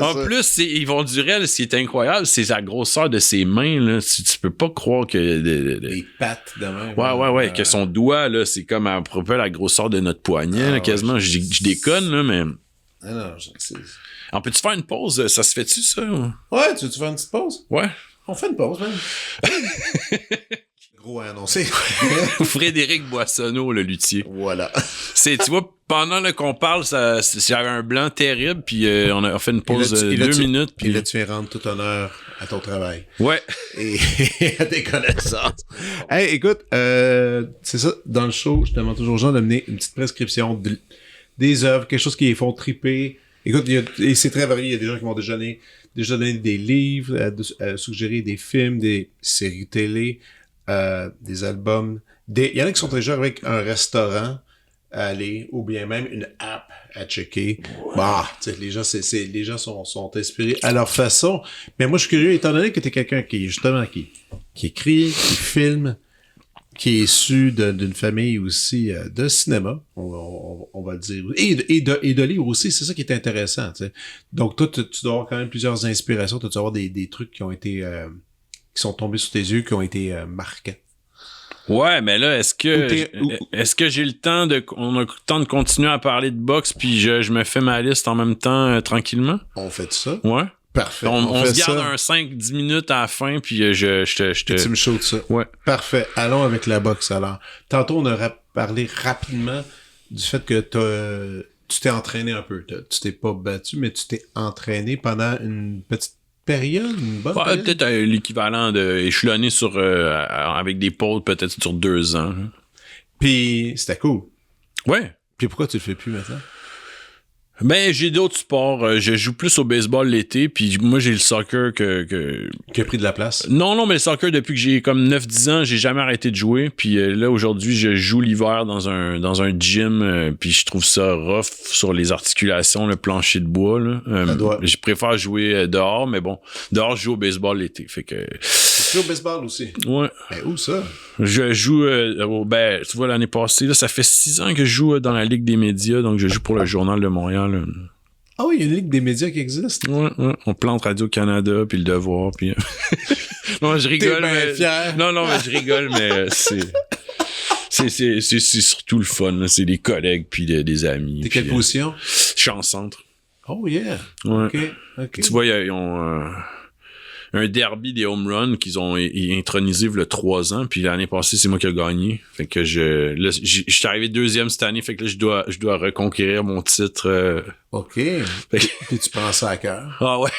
en plus, c'est Yvon Durel, ce qui est incroyable, c'est la grosseur de ses mains, là. Tu peux pas croire que... Les pattes de même. Ouais, que son doigt, là, c'est comme à peu près la grosseur de notre poignet, là, quasiment. Je déconne, là, mais... Ah non, c'est... On peut-tu faire une pause? Ça se fait-tu, ça? Ouais, tu veux faire une petite pause? Ouais. On fait une pause, même. Gros à annoncer. Frédéric Boissonneau, le luthier. Voilà. Tu vois, pendant qu'on parle, j'avais un blanc terrible, puis on a fait une pause de 2 minutes. Puis là, tu viens rendre tout honneur à ton travail. Ouais. Et à tes connaissances. Hey, écoute, c'est ça, dans le show, je demande toujours aux gens de mener une petite prescription des œuvres, quelque chose qui les font triper. Écoute, et c'est très varié. Il y a des gens qui vont déjà donner des livres, suggérer des films, des séries télé, des albums. Il y en a qui sont déjà avec un restaurant. à aller, ou bien même une app à checker. Bah, tu sais, les gens sont inspirés à leur façon. Mais moi, je suis curieux, étant donné que t'es quelqu'un qui écrit, qui filme, qui est issu d'une famille aussi de cinéma, on va le dire, et de livres aussi, c'est ça qui est intéressant, tu sais. Donc toi, tu dois avoir quand même plusieurs inspirations, tu dois avoir des trucs qui ont été qui sont tombés sous tes yeux, qui ont été marquants. Ouais, mais là, est-ce que j'ai le temps on a le temps de continuer à parler de boxe puis je me fais ma liste en même temps tranquillement? On fait ça? Ouais. Parfait. On se garde un 5-10 minutes à la fin puis je te... Tu me shoots ça? Ouais. Parfait. Allons avec la boxe alors. Tantôt, on a parlé rapidement du fait que tu t'es entraîné un peu. Tu t'es pas battu, mais tu t'es entraîné pendant une petite période, une bonne période? Peut-être l'équivalent de échelonné avec des pauses peut-être sur 2 ans. Puis c'était cool. Ouais. Puis pourquoi tu le fais plus maintenant? Ben, j'ai d'autres sports. Je joue plus au baseball l'été, puis moi, j'ai le soccer Qui a pris de la place? Non, mais le soccer, depuis que j'ai comme 9-10 ans, j'ai jamais arrêté de jouer. Puis là, aujourd'hui, je joue l'hiver dans un gym, puis je trouve ça rough sur les articulations, le plancher de bois. Là. Je préfère jouer dehors, mais bon, dehors, je joue au baseball l'été. Fait que... Tu joues au baseball aussi? Ouais. Ben, où ça? Je joue, tu vois, l'année passée, là, ça fait 6 ans que je joue dans la Ligue des médias, donc je joue pour le Journal de Montréal. Ah oui, il y a une Ligue des médias qui existe. Ouais. On plante Radio-Canada, puis Le Devoir, puis... non, je rigole, mais... fier. Non, mais je rigole, mais c'est surtout le fun, là. C'est des collègues, puis des amis. T'es quelle position? Je suis en centre. Oh yeah. Ouais. OK. Tu vois, ils ont... un derby des home runs qu'ils ont intronisé il y a 3 ans, puis l'année passée, c'est moi qui ai gagné. Fait que je suis arrivé 2e cette année, fait que là, je dois reconquérir mon titre. OK. Puis tu prends ça à cœur. Ah ouais.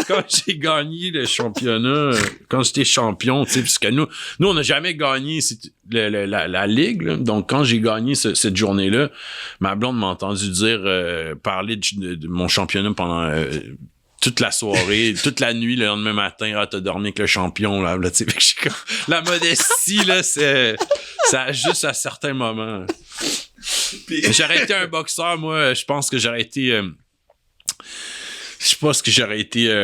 Quand j'ai gagné le championnat, quand j'étais champion, tu sais, puisque nous, on n'a jamais gagné la ligue, là. Donc, quand j'ai gagné cette journée-là, ma blonde m'a entendu dire, parler de mon championnat pendant... toute la soirée, toute la nuit, le lendemain matin, t'as dormi avec le champion, là, tu sais, la modestie, là, ça juste à certains moments. Puis... J'aurais été un boxeur, moi, je pense que j'aurais été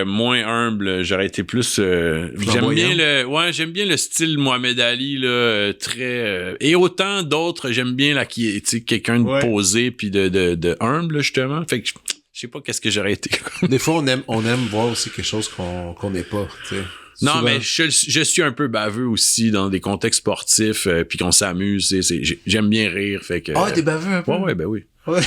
moins humble, j'aurais été plus j'aime bien le style Mohamed Ali là, très et autant d'autres, j'aime bien là qui est, tu sais, quelqu'un de posé puis de humble justement. Fait que je sais pas qu'est-ce que j'aurais été. Des fois, on aime voir aussi quelque chose qu'on n'est pas, tu sais. Non, souvent. Mais je suis un peu baveux aussi dans des contextes sportifs, puis qu'on s'amuse. J'aime bien rire, fait que... Ah, t'es baveux un peu? Ouais, ben oui. Ouais.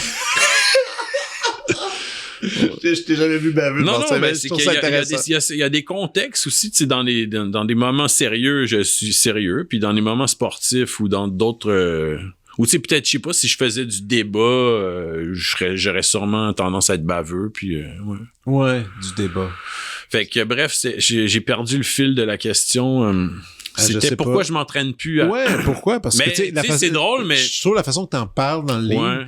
Je t'ai jamais vu baveux. Non, ben c'est qu'il y a des contextes aussi, tu sais, dans des moments sérieux, je suis sérieux, puis dans des moments sportifs ou dans d'autres... Ou tu sais, peut-être, je sais pas, si je faisais du débat, j'aurais sûrement tendance à être baveux, puis ouais, du débat. Fait que bref, j'ai perdu le fil de la question. C'était pourquoi je m'entraîne plus à... Ouais, pourquoi? Parce que tu sais, c'est drôle, mais... Je trouve la façon que t'en parles dans le livre,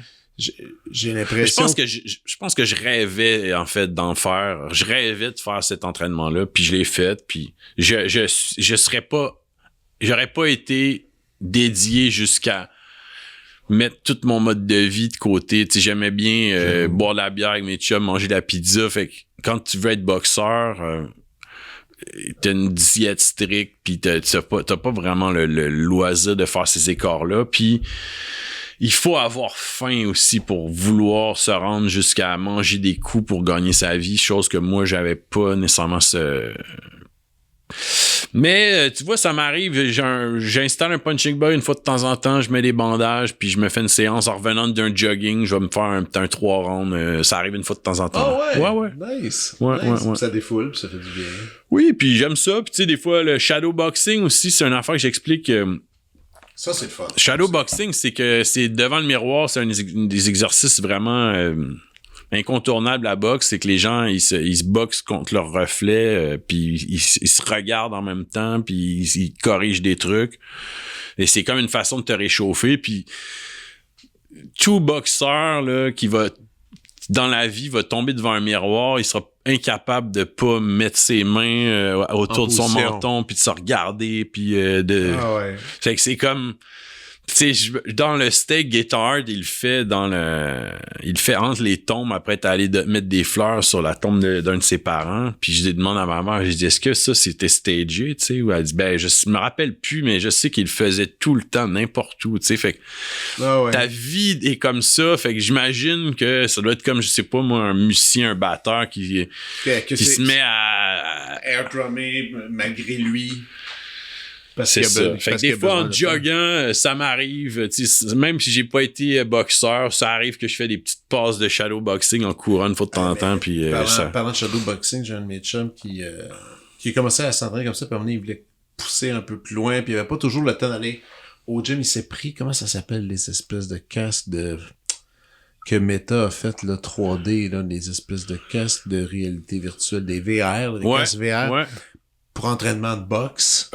j'ai l'impression... Je pense que je rêvais, en fait, d'en faire. Je rêvais de faire cet entraînement-là, puis je l'ai fait, puis je serais pas... J'aurais pas été dédié jusqu'à mettre tout mon mode de vie de côté. Tu sais, j'aimais bien boire de la bière avec mes chums, manger de la pizza. Fait que quand tu veux être boxeur, t'as une diète stricte, puis t'as pas vraiment le loisir de faire ces écarts-là. Puis il faut avoir faim aussi pour vouloir se rendre jusqu'à manger des coups pour gagner sa vie, chose que moi, j'avais pas nécessairement Mais tu vois, ça m'arrive, j'installe un punching bag une fois de temps en temps, je mets des bandages, puis je me fais une séance en revenant d'un jogging, je vais me faire un 3 rounds, ça arrive une fois de temps en temps. Ah ouais? Nice. Ouais. Ça défoule, puis ça fait du bien. Oui, puis j'aime ça, puis tu sais, des fois, le shadowboxing aussi, c'est une affaire que j'explique... Ça, c'est le fun. Shadowboxing, c'est que c'est devant le miroir, c'est un des exercices vraiment... incontournable à boxe, c'est que les gens ils se boxent contre leur reflet, puis ils se regardent en même temps, puis ils corrigent des trucs, et c'est comme une façon de te réchauffer. Puis tout boxeur là qui va dans la vie va tomber devant un miroir, il sera incapable de pas mettre ses mains autour de son menton, puis de se regarder, puis fait que c'est comme dans le steak, Guitar, il le fait entre les tombes. Après, t'es allé mettre des fleurs sur la tombe d'un de ses parents. Puis je demande à ma mère, je dis, est-ce que ça, c'était stagé, tu sais? Ou elle dit, je me rappelle plus, mais je sais qu'il le faisait tout le temps, n'importe où, tu sais. Fait que ta vie est comme ça. Fait que j'imagine que ça doit être comme, je sais pas, moi, un musicien, un batteur qui se met à air drummer malgré lui. C'est ça. Fait que des fois, en joguant, ça m'arrive. Même si j'ai pas été boxeur, ça arrive que je fais des petites passes de shadow boxing en courant une fois de temps en temps. Puis, parlant de shadow boxing, j'ai un de mes chums qui a commencé à s'entraîner comme ça, puis à un moment donné, il voulait pousser un peu plus loin, puis il avait pas toujours le temps d'aller au gym. Il s'est pris, comment ça s'appelle, les espèces de casques que Meta a fait, là, 3D, là, des espèces de casques de réalité virtuelle, des VR, des casques VR, pour entraînement de boxe.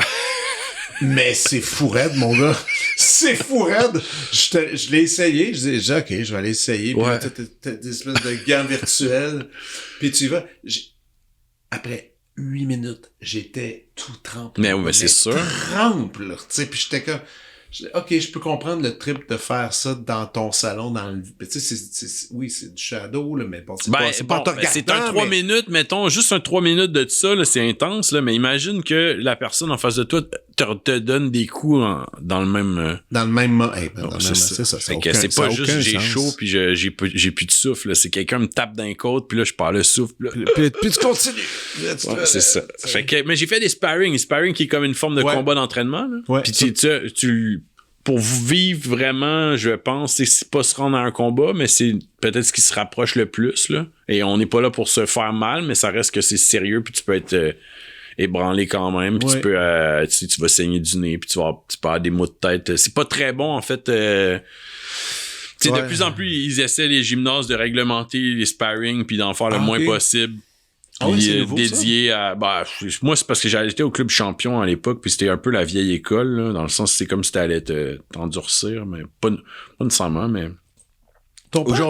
Mais c'est fou raide, mon gars. C'est fou raide. Je l'ai essayé. Je disais, OK, je vais aller essayer. Puis là, t'as des espèces de gants virtuels. Puis tu y vas. Après 8 minutes, j'étais tout trempé. Mais c'est sûr. Trempe, là. Tu sais, puis j'étais comme... OK, je peux comprendre le trip de faire ça dans ton salon, dans le... Tu sais, oui, c'est du shadow, là, mais bon, c'est pas c'est un 3 minutes, mettons, juste un 3 minutes de ça, là, c'est intense, là, mais imagine que la personne en face de toi te donne des coups dans le même... Dans le même... c'est ça. Fait que c'est pas juste j'ai chaud puis j'ai plus de souffle, là. C'est quelqu'un me tape d'un côte, puis là, je perds le souffle. Puis tu continues. C'est ça. Fait que, mais j'ai fait des sparring qui est comme une forme de combat d'entraînement, là. Puis tu pour vous vivre vraiment, je pense, c'est pas se rendre à un combat, mais c'est peut-être ce qui se rapproche le plus, là. Et on n'est pas là pour se faire mal, mais ça reste que c'est sérieux, puis tu peux être ébranlé quand même, puis tu peux, tu vas saigner du nez, puis tu peux avoir des maux de tête. C'est pas très bon, en fait. De plus en plus, ils essaient, les gymnases, de réglementer les sparring, puis d'en faire le moins possible. Nouveau, dédié ça? Moi, c'est parce que j'allais été au club champion à l'époque, puis c'était un peu la vieille école, là, dans le sens c'est comme si t'allais t'endurcir, mais pas nécessairement, mais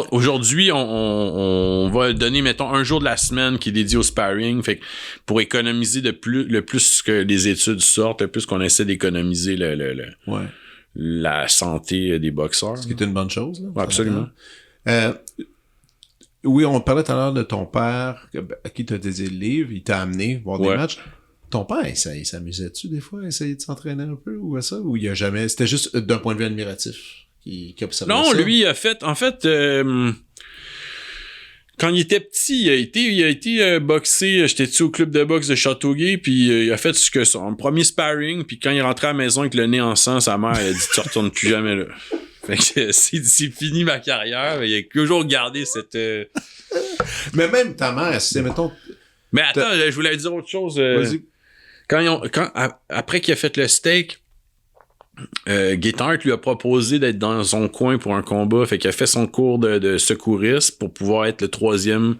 aujourd'hui, on va donner, mettons, un jour de la semaine qui est dédié au sparring, fait que pour économiser le plus que les études sortent, le plus qu'on essaie d'économiser la santé des boxeurs. Ce qui est une bonne chose, là. Ouais, absolument. Oui, on parlait tout à l'heure de ton père, à qui tu as dédié le livre, il t'a amené voir des matchs. Ton père, il s'amusait-tu des fois à essayer de s'entraîner un peu ou à ça? Ou il a jamais... C'était juste d'un point de vue admiratif qui observait ça? Non, lui, il a fait... En fait, quand il était petit, il a été boxé. J'étais au club de boxe de Châteauguay, puis il a fait son premier sparring, puis quand il rentrait à la maison avec le nez en sang, sa mère, elle a dit « Tu retournes plus jamais là ». Fait que c'est fini ma carrière, mais il a toujours gardé cette... Mais même ta mère, c'est, mettons... Mais attends, je voulais dire autre chose. Vas-y. Après qu'il a fait le steak, Guitar lui a proposé d'être dans son coin pour un combat. Fait qu'il a fait son cours de secouriste pour pouvoir être le 3e.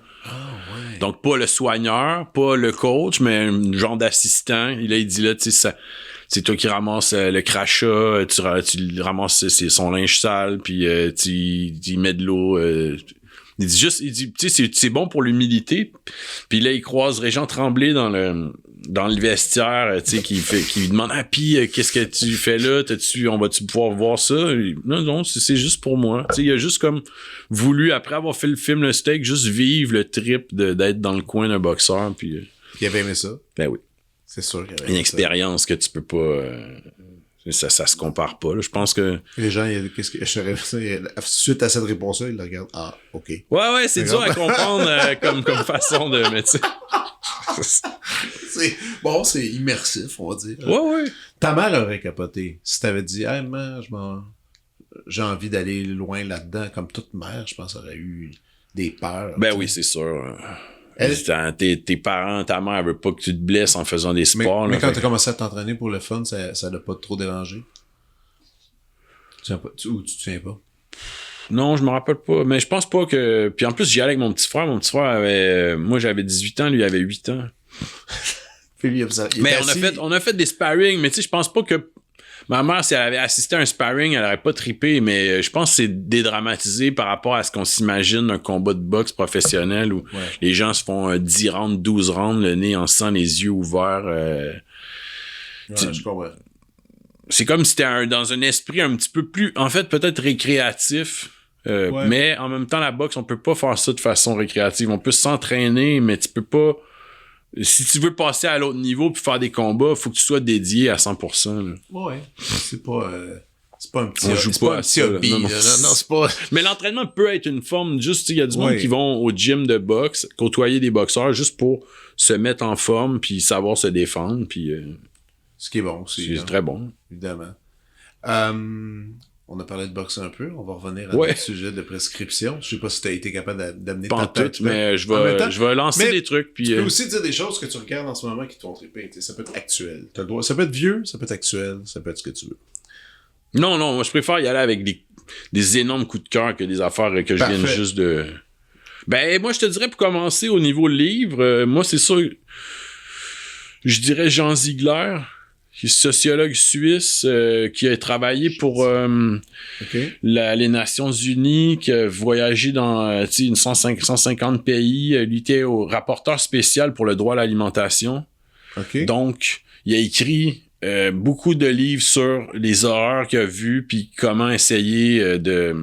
Donc, pas le soigneur, pas le coach, mais un genre d'assistant. Il dit là, tu sais, c'est toi qui ramasses le crachat, tu ramasses son linge sale, puis tu mets de l'eau. Il dit, tu sais, c'est bon pour l'humidité. Puis là, il croise Régent Tremblay dans le vestiaire, tu sais, qui lui demande, puis qu'est-ce que tu fais là? On va-tu pouvoir voir ça? Non, c'est juste pour moi. Tu sais, il a juste comme voulu, après avoir fait le film Le Steak, juste vivre le trip d'être dans le coin d'un boxeur. Puis il avait aimé ça? Ben oui. C'est sûr qu'il avait une expérience que tu peux pas... ça se compare pas, là. Je pense que... Les gens, suite à cette réponse-là, ils le regardent. Ah, OK. Ouais, c'est dur à comprendre comme façon de... Mais tu sais... c'est immersif, on va dire. Ouais. Ta mère aurait capoté. Si t'avais dit, hey, man, j'ai envie d'aller loin là-dedans, comme toute mère, je pense, aurait eu des peurs. Ben oui, c'est sûr. Tes parents, ta mère veut pas que tu te blesses en faisant des sports. Mais quand t'as commencé à t'entraîner pour le fun, ça l'a pas trop dérangé? Tu te souviens pas? Non, je me rappelle pas. Mais je pense pas que... Puis en plus, j'y allais avec mon petit frère. Mon petit frère avait... Moi, j'avais 18 ans, lui avait 8 ans. Mais on a fait des sparring, mais tu sais, je pense pas que... Ma mère, si elle avait assisté à un sparring, elle aurait pas trippé, mais je pense que c'est dédramatisé par rapport à ce qu'on s'imagine d'un combat de boxe professionnel où les gens se font 10 rounds, 12 rounds, le nez en sang, les yeux ouverts. Je comprends. c'est comme si t'es dans un esprit un petit peu plus, en fait, peut-être récréatif. Mais en même temps, la boxe, on peut pas faire ça de façon récréative. On peut s'entraîner, mais tu peux pas... Si tu veux passer à l'autre niveau puis faire des combats, faut que tu sois dédié à 100%. Là. Ouais. C'est pas un petit, on joue pas un petit hobby. Non, c'est pas... Mais l'entraînement peut être une forme, juste, il y a du monde qui vont au gym de boxe, côtoyer des boxeurs juste pour se mettre en forme puis savoir se défendre. Puis, ce qui est bon aussi. C'est très bon. Évidemment. On a parlé de boxe un peu. On va revenir à notre sujet de prescription. Je sais pas si tu as été capable d'amener ta tête. Mais je vais lancer des trucs. Puis, tu peux aussi dire des choses que tu regardes en ce moment qui te font triper. Ça peut être actuel. Ça peut être vieux, ça peut être actuel, ça peut être ce que tu veux. Non, moi je préfère y aller avec des énormes coups de cœur que des affaires que je viens juste de... Ben, moi je te dirais pour commencer au niveau livre, moi c'est sûr, je dirais Jean Ziegler, qui est sociologue suisse, qui a travaillé pour les Nations Unies, qui a voyagé dans 150 pays, lui était au rapporteur spécial pour le droit à l'alimentation. Donc, il a écrit beaucoup de livres sur les horreurs qu'il a vues, puis comment essayer de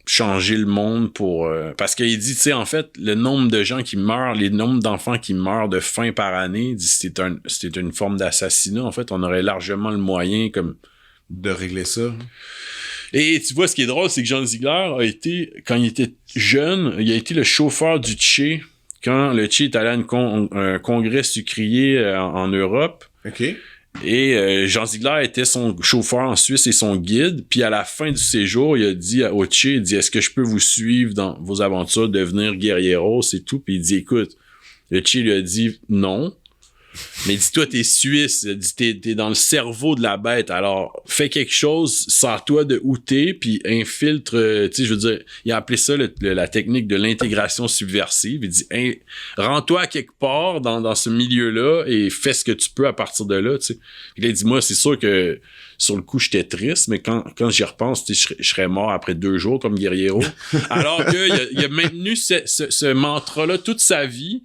changer le monde pour... parce qu'il dit, tu sais, en fait, le nombre de gens qui meurent, les nombres d'enfants qui meurent de faim par année, il dit c'est une forme d'assassinat. En fait, on aurait largement le moyen comme... de régler ça. Et tu vois, ce qui est drôle, c'est que Jean Ziegler a été, quand il était jeune, il a été le chauffeur du Tché, quand le Tché est allé à un congrès sucrier en Europe. Et Jean Ziegler était son chauffeur en Suisse et son guide. Puis à la fin du séjour, il a dit au Tché, il dit, est-ce que je peux vous suivre dans vos aventures, devenir guerrieros et tout? Puis il dit, écoute, le Tché lui a dit non. Mais dis-toi, t'es suisse, t'es dans le cerveau de la bête, alors fais quelque chose, sors-toi de où t'es, puis infiltre, tu sais, je veux dire, il a appelé ça la technique de l'intégration subversive. Il dit, rends-toi à quelque part dans ce milieu-là et fais ce que tu peux à partir de là, tu sais. Il a dit, moi, c'est sûr que sur le coup, j'étais triste, mais quand j'y repense, je serais mort après 2 jours comme guerriero. Alors qu'il a maintenu ce mantra-là toute sa vie.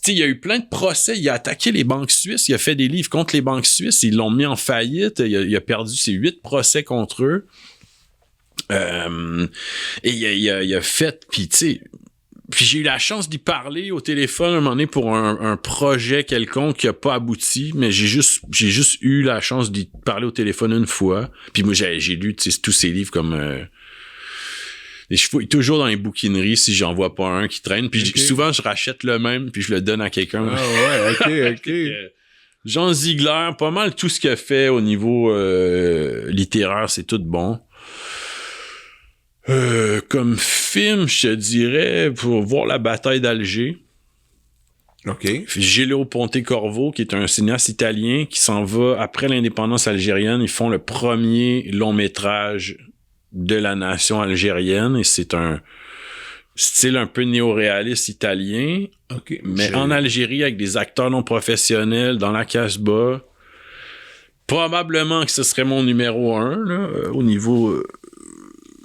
Il y a eu plein de procès, il a attaqué les banques suisses, il a fait des livres contre les banques suisses, ils l'ont mis en faillite, il a perdu ses 8 procès contre eux. Et il a fait, puis tu sais, puis j'ai eu la chance d'y parler au téléphone un moment donné pour un projet quelconque qui a pas abouti, mais j'ai juste eu la chance d'y parler au téléphone une fois. Puis moi j'ai lu tous ces livres comme et je fouille toujours dans les bouquineries si j'en vois pas un qui traîne. Puis souvent, je rachète le même, puis je le donne à quelqu'un. Ah ouais, ok. Jean Ziegler, pas mal tout ce qu'il a fait au niveau littéraire, c'est tout bon. Comme film, je te dirais, pour voir la bataille d'Alger. Gilio Ponte-Corvo, qui est un cinéaste italien qui s'en va après l'indépendance algérienne. Ils font le premier long métrage de la nation algérienne et c'est un style un peu néo-réaliste italien, mais en Algérie avec des acteurs non professionnels dans la Casbah. Probablement que ce serait mon numéro 1 là, au niveau...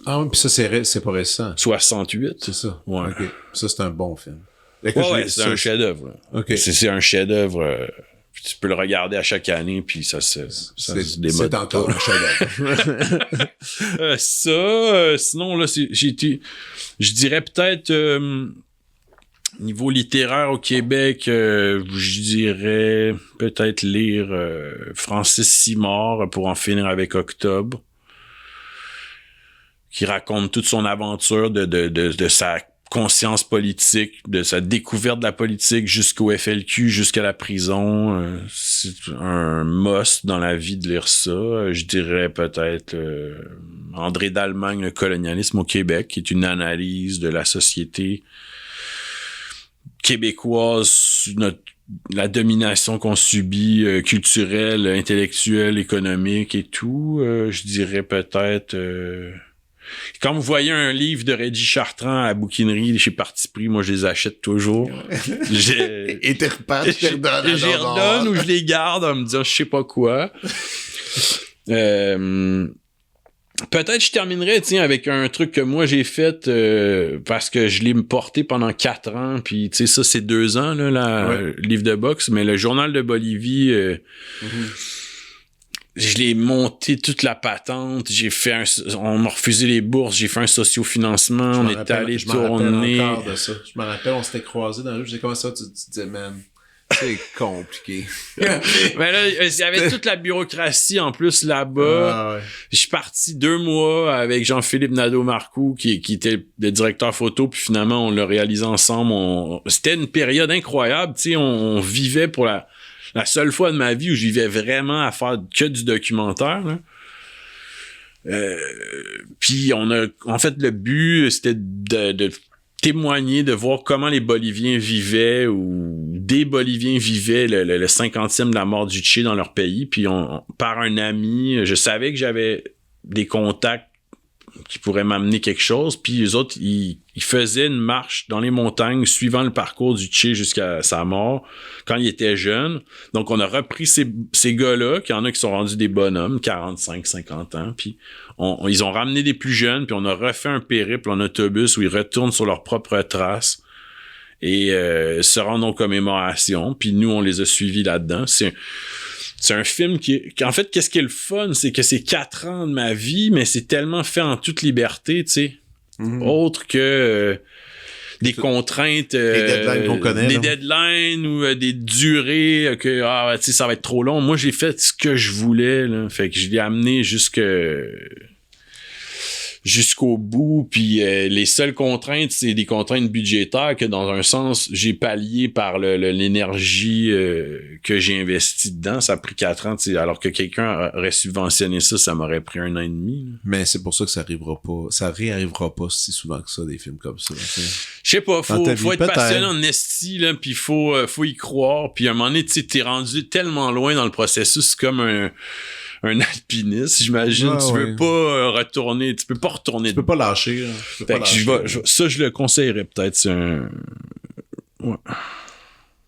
Ah oui, puis ça c'est pas récent. 68. C'est ça. Ouais. Ça c'est un bon film. C'est un chef-d'œuvre. C'est un chef-d'œuvre... Tu peux le regarder à chaque année, puis ça se démode. C'est encore un chef-d'œuvre. Sinon, là, je dirais peut-être, niveau littéraire au Québec, je dirais peut-être lire Francis Simard pour en finir avec Octobre, qui raconte toute son aventure de sa conscience politique, de sa découverte de la politique jusqu'au FLQ, jusqu'à la prison. C'est un must dans la vie de lire ça. Je dirais peut-être André d'Allemagne, Le colonialisme au Québec, qui est une analyse de la société québécoise, la domination qu'on subit, culturelle, intellectuelle, économique et tout. Je dirais peut-être... Quand vous voyez un livre de Reggie Chartrand à la bouquinerie chez Parti Pris, moi je les achète toujours. Et t'es reparti, je les redonne ou je les garde en me disant je sais pas quoi. Peut-être je terminerai avec un truc que moi j'ai fait parce que je l'ai porté pendant 4 ans, puis tu sais ça c'est 2 ans là, livre de boxe, mais le Journal de Bolivie je l'ai monté toute la patente. On m'a refusé les bourses. J'ai fait un sociofinancement. On est allé tourner. Je me rappelle encore de ça. Je me rappelle, on s'était croisés dans la rue. Je disais, comment ça, tu disais, man, c'est compliqué. Mais là, il y avait toute la bureaucratie en plus là-bas. Ah, ouais. Je suis parti 2 mois avec Jean-Philippe Nadeau-Marcoux, qui était le directeur photo, puis finalement, on l'a réalisé ensemble. C'était une période incroyable. Tu sais, on vivait pour la seule fois de ma vie où je vivais vraiment à faire que du documentaire, là. Puis en fait, le but, c'était de témoigner, de voir comment les Boliviens vivaient ou des Boliviens vivaient le 50e de la mort du Che dans leur pays. Puis par un ami, je savais que j'avais des contacts qui pourraient m'amener quelque chose. Puis les autres, ils faisaient une marche dans les montagnes suivant le parcours du Che jusqu'à sa mort quand il était jeune. Donc on a repris ces gars-là, qu'il y en a qui sont rendus des bonhommes, 45, 50 ans, puis ils ont ramené des plus jeunes, puis on a refait un périple en autobus où ils retournent sur leurs propres traces et se rendent aux commémorations. Puis nous, on les a suivis là-dedans. C'est un film qui en fait, qu'est-ce qui est le fun, c'est que c'est 4 ans de ma vie, mais c'est tellement fait en toute liberté, tu sais. Autre que des contraintes, des deadlines qu'on connaît, des deadlines ou des durées que tu sais, ça va être trop long. Moi, j'ai fait ce que je voulais, là. Fait que je l'ai amené jusqu'au bout, puis les seules contraintes, c'est des contraintes budgétaires que dans un sens, j'ai pallié par l'énergie que j'ai investie dedans. Ça a pris 4 ans, alors que quelqu'un aurait subventionné ça m'aurait pris 1 an et demi. Là. Mais c'est pour ça que ça réarrivera pas si souvent que ça, des films comme ça. Je sais pas, faut être passionné en esti, là, puis faut y croire, puis à un moment donné, tu sais, t'es rendu tellement loin dans le processus, c'est comme un alpiniste, j'imagine. Ouais, tu veux pas retourner, tu peux pas retourner. Tu peux pas lâcher. Là. Ça, je le conseillerais peut-être. C'est un... Ouais.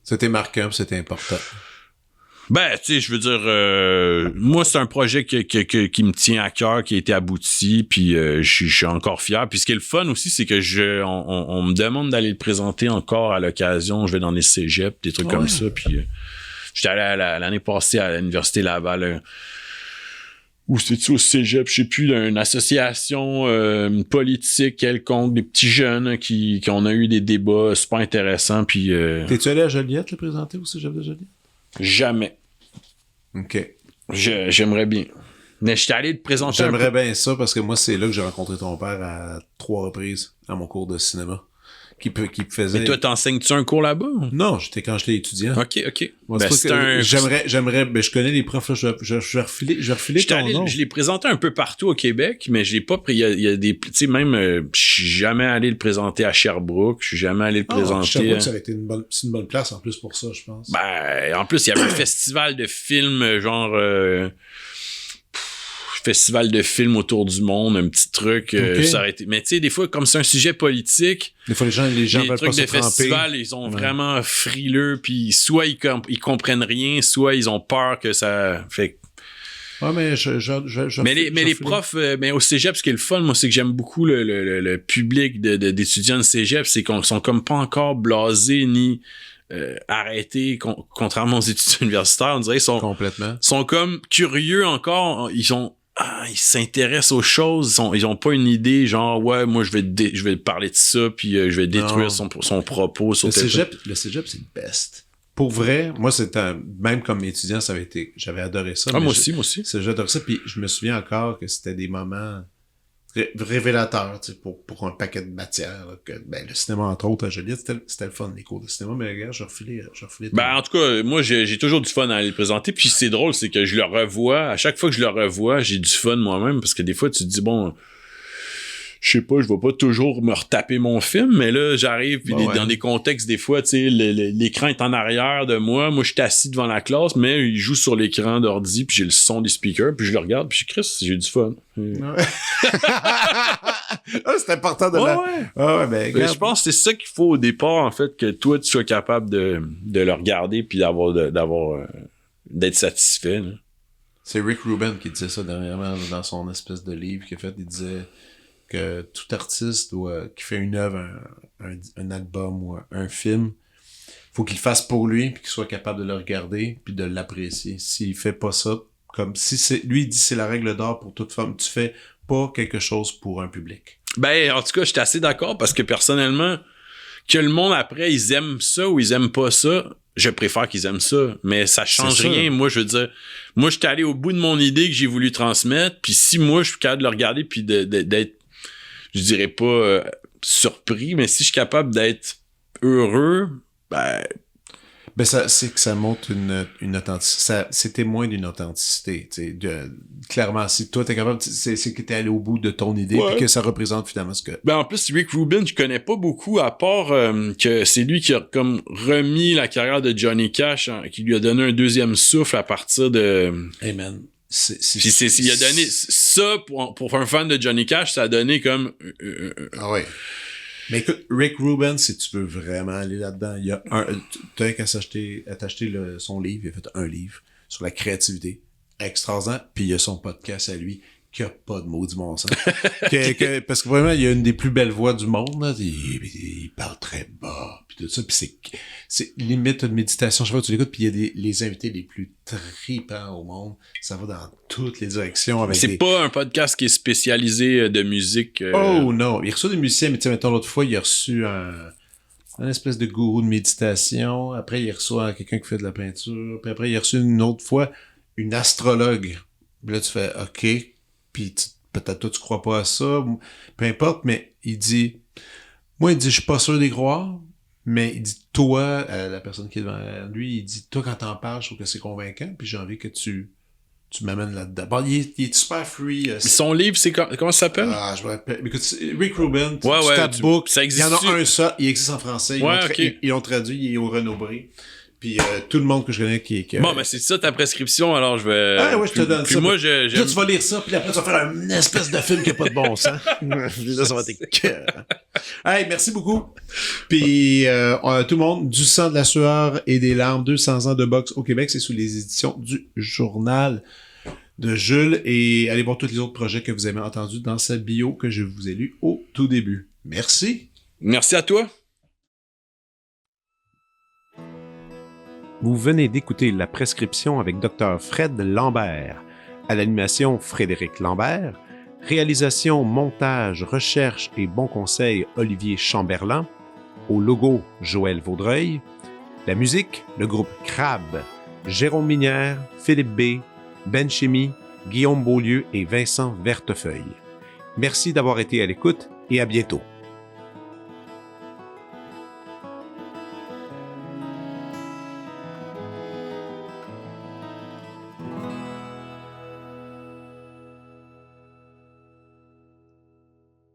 C'était marquant, c'était important. Ben, tu sais, je veux dire, moi, c'est un projet qui me tient à cœur, qui a été abouti, puis je suis encore fier. Puis ce qui est le fun aussi, c'est que on me demande d'aller le présenter encore à l'occasion. Je vais dans les cégeps, des trucs comme ça, puis j'étais allé l'année passée à l'Université Laval, ou c'était-tu au cégep, je sais plus, d'une association politique quelconque, des petits jeunes qui on a eu des débats super intéressants, puis... T'es-tu allé à Joliette le présenter au cégep de Joliette? Jamais. OK. J'aimerais bien. Mais j'étais allé te présenter... J'aimerais bien ça, parce que moi, c'est là que j'ai rencontré ton père à 3 reprises à mon cours de cinéma. Qui faisait... Mais toi, t'enseignes-tu un cours là-bas? Non, j'étais quand j'étais étudiant. OK. Moi, j'aimerais, je connais les profs, là, je vais refiler ton nom. Je l'ai présenté un peu partout au Québec, mais je l'ai pas pris. Il y a des, tu sais, même, je suis jamais allé le présenter à Sherbrooke, je suis jamais allé le présenter. Sherbrooke, ça aurait été une bonne place en plus pour ça, je pense. Ben, en plus, il y avait un festival de films, genre, festival de films autour du monde, un petit truc, ça aurait été... Mais tu sais, des fois, comme c'est un sujet politique, des fois, les gens veulent pas se tremper. Les trucs de festival, ils sont vraiment frileux, puis soit ils comprennent rien, soit ils ont peur que ça... Fait... Ouais, mais mais les profs, mais au cégep, ce qui est le fun, moi, c'est que j'aime beaucoup le public d'étudiants de cégep, c'est qu'on sont comme pas encore blasés ni... arrêtés, contrairement aux études universitaires, on dirait qu'ils sont comme curieux encore, ils s'intéressent aux choses, ils ont pas une idée genre ouais, moi je vais parler de ça puis je vais détruire son propos sur le cégep, c'est le best. Pour vrai, moi c'était même comme étudiant, j'avais adoré ça. Moi aussi. J'adorais ça, puis je me souviens encore que c'était des moments révélateur, tu sais, pour un paquet de matières, là, que, le cinéma, entre autres, à Joliette, c'était le fun, les cours de cinéma, mais regarde, j'ai refilé. En tout cas, moi, j'ai toujours du fun à aller le présenter, puis c'est drôle, c'est que je le revois, à chaque fois que je le revois, j'ai du fun moi-même, parce que des fois, tu te dis, bon, je sais pas, je vais pas toujours me retaper mon film, mais là, j'arrive, puis dans des contextes, des fois, tu sais, l'écran est en arrière de moi, je suis assis devant la classe, mais il joue sur l'écran d'ordi, puis j'ai le son des speakers, puis je le regarde, puis Chris, j'ai du fun. C'est important de je pense que c'est ça qu'il faut au départ, en fait, que toi, tu sois capable de le regarder, puis d'être satisfait. Là. C'est Rick Rubin qui disait ça dernièrement dans son espèce de livre qu'il a fait. Il disait que tout artiste qui fait une œuvre, un album ou un film, faut qu'il le fasse pour lui, puis qu'il soit capable de le regarder, puis de l'apprécier. S'il fait pas ça, Comme si lui, il dit c'est la règle d'or pour toute femme. Tu fais pas quelque chose pour un public. Ben, en tout cas, je suis assez d'accord parce que personnellement, que le monde après, ils aiment ça ou ils aiment pas ça, je préfère qu'ils aiment ça. Mais ça change rien. Moi, je veux dire, moi, je suis allé au bout de mon idée que j'ai voulu transmettre. Puis si moi, je suis capable de le regarder puis d'être, je dirais pas surpris, mais si je suis capable d'être heureux, ben c'est que ça montre une authenticité. C'est témoin d'une authenticité. Clairement, si toi t'es capable, c'est que t'es allé au bout de ton idée et que ça représente finalement ce que... Ben en plus, Rick Rubin, je connais pas beaucoup, à part que c'est lui qui a comme remis la carrière de Johnny Cash, qui lui a donné un deuxième souffle à partir de... Hey man, il a donné ça pour un fan de Johnny Cash, ça a donné comme... Ah ouais. Mais écoute, Rick Rubin, si tu veux vraiment aller là-dedans, il y a t'as qu'à t'acheter son livre, il a fait un livre sur la créativité extraordinaire, puis il y a son podcast à lui qui a pas de maudit bon sens. Parce que vraiment, il y a une des plus belles voix du monde, là. Il parle très bas, puis tout ça, puis c'est limite une méditation. Je sais pas, tu l'écoutes, puis il y a les invités les plus tripants au monde. Ça va dans toutes les directions. C'est pas un podcast qui est spécialisé de musique. Oh non, il reçoit des musiciens, mais tu sais, mettons, l'autre fois, il a reçu un espèce de gourou de méditation. Après, il reçoit quelqu'un qui fait de la peinture. Puis après, il a reçu une autre fois une astrologue. Puis là, tu fais « OK ». Puis peut-être toi, tu crois pas à ça. Peu importe, mais il dit... Moi, il dit « Je suis pas sûr d'y croire ». Mais il dit « Toi, la personne qui est devant lui, il dit « Toi, quand t'en parles, je trouve que c'est convaincant. Puis j'ai envie que tu m'amènes là-dedans. » Bon, il est super free. Son livre, c'est comment ça s'appelle? Ah, je me rappelle. Écoute, Rick Rubin, tu tapes book, ça existe. Il y en a un seul, il existe en français. Ils l'ont traduit, il est au Renaud-Bré. Puis tout le monde que je connais qui Bon, ben c'est ça ta prescription, alors je vais... Ah ouais, je te donne puis ça. Moi, là, tu vas lire ça, puis après, tu vas faire une espèce de film qui n'a pas de bon sens. Là, ça va être cœur. Hey, merci beaucoup. Puis tout le monde, Du sang, de la sueur et des larmes, 200 ans de boxe au Québec, c'est sous les éditions du Journal de Jules. Et allez voir tous les autres projets que vous avez entendus dans cette bio que je vous ai lu au tout début. Merci. Merci à toi. Vous venez d'écouter La Prescription avec Dr. Fred Lambert. À l'animation, Frédéric Lambert. Réalisation, montage, recherche et bons conseils, Olivier Chamberlain. Au logo, Joël Vaudreuil. La musique, le groupe Crabe. Jérôme Minière, Philippe B., Ben Chimie, Guillaume Beaulieu et Vincent Vertefeuille. Merci d'avoir été à l'écoute et à bientôt.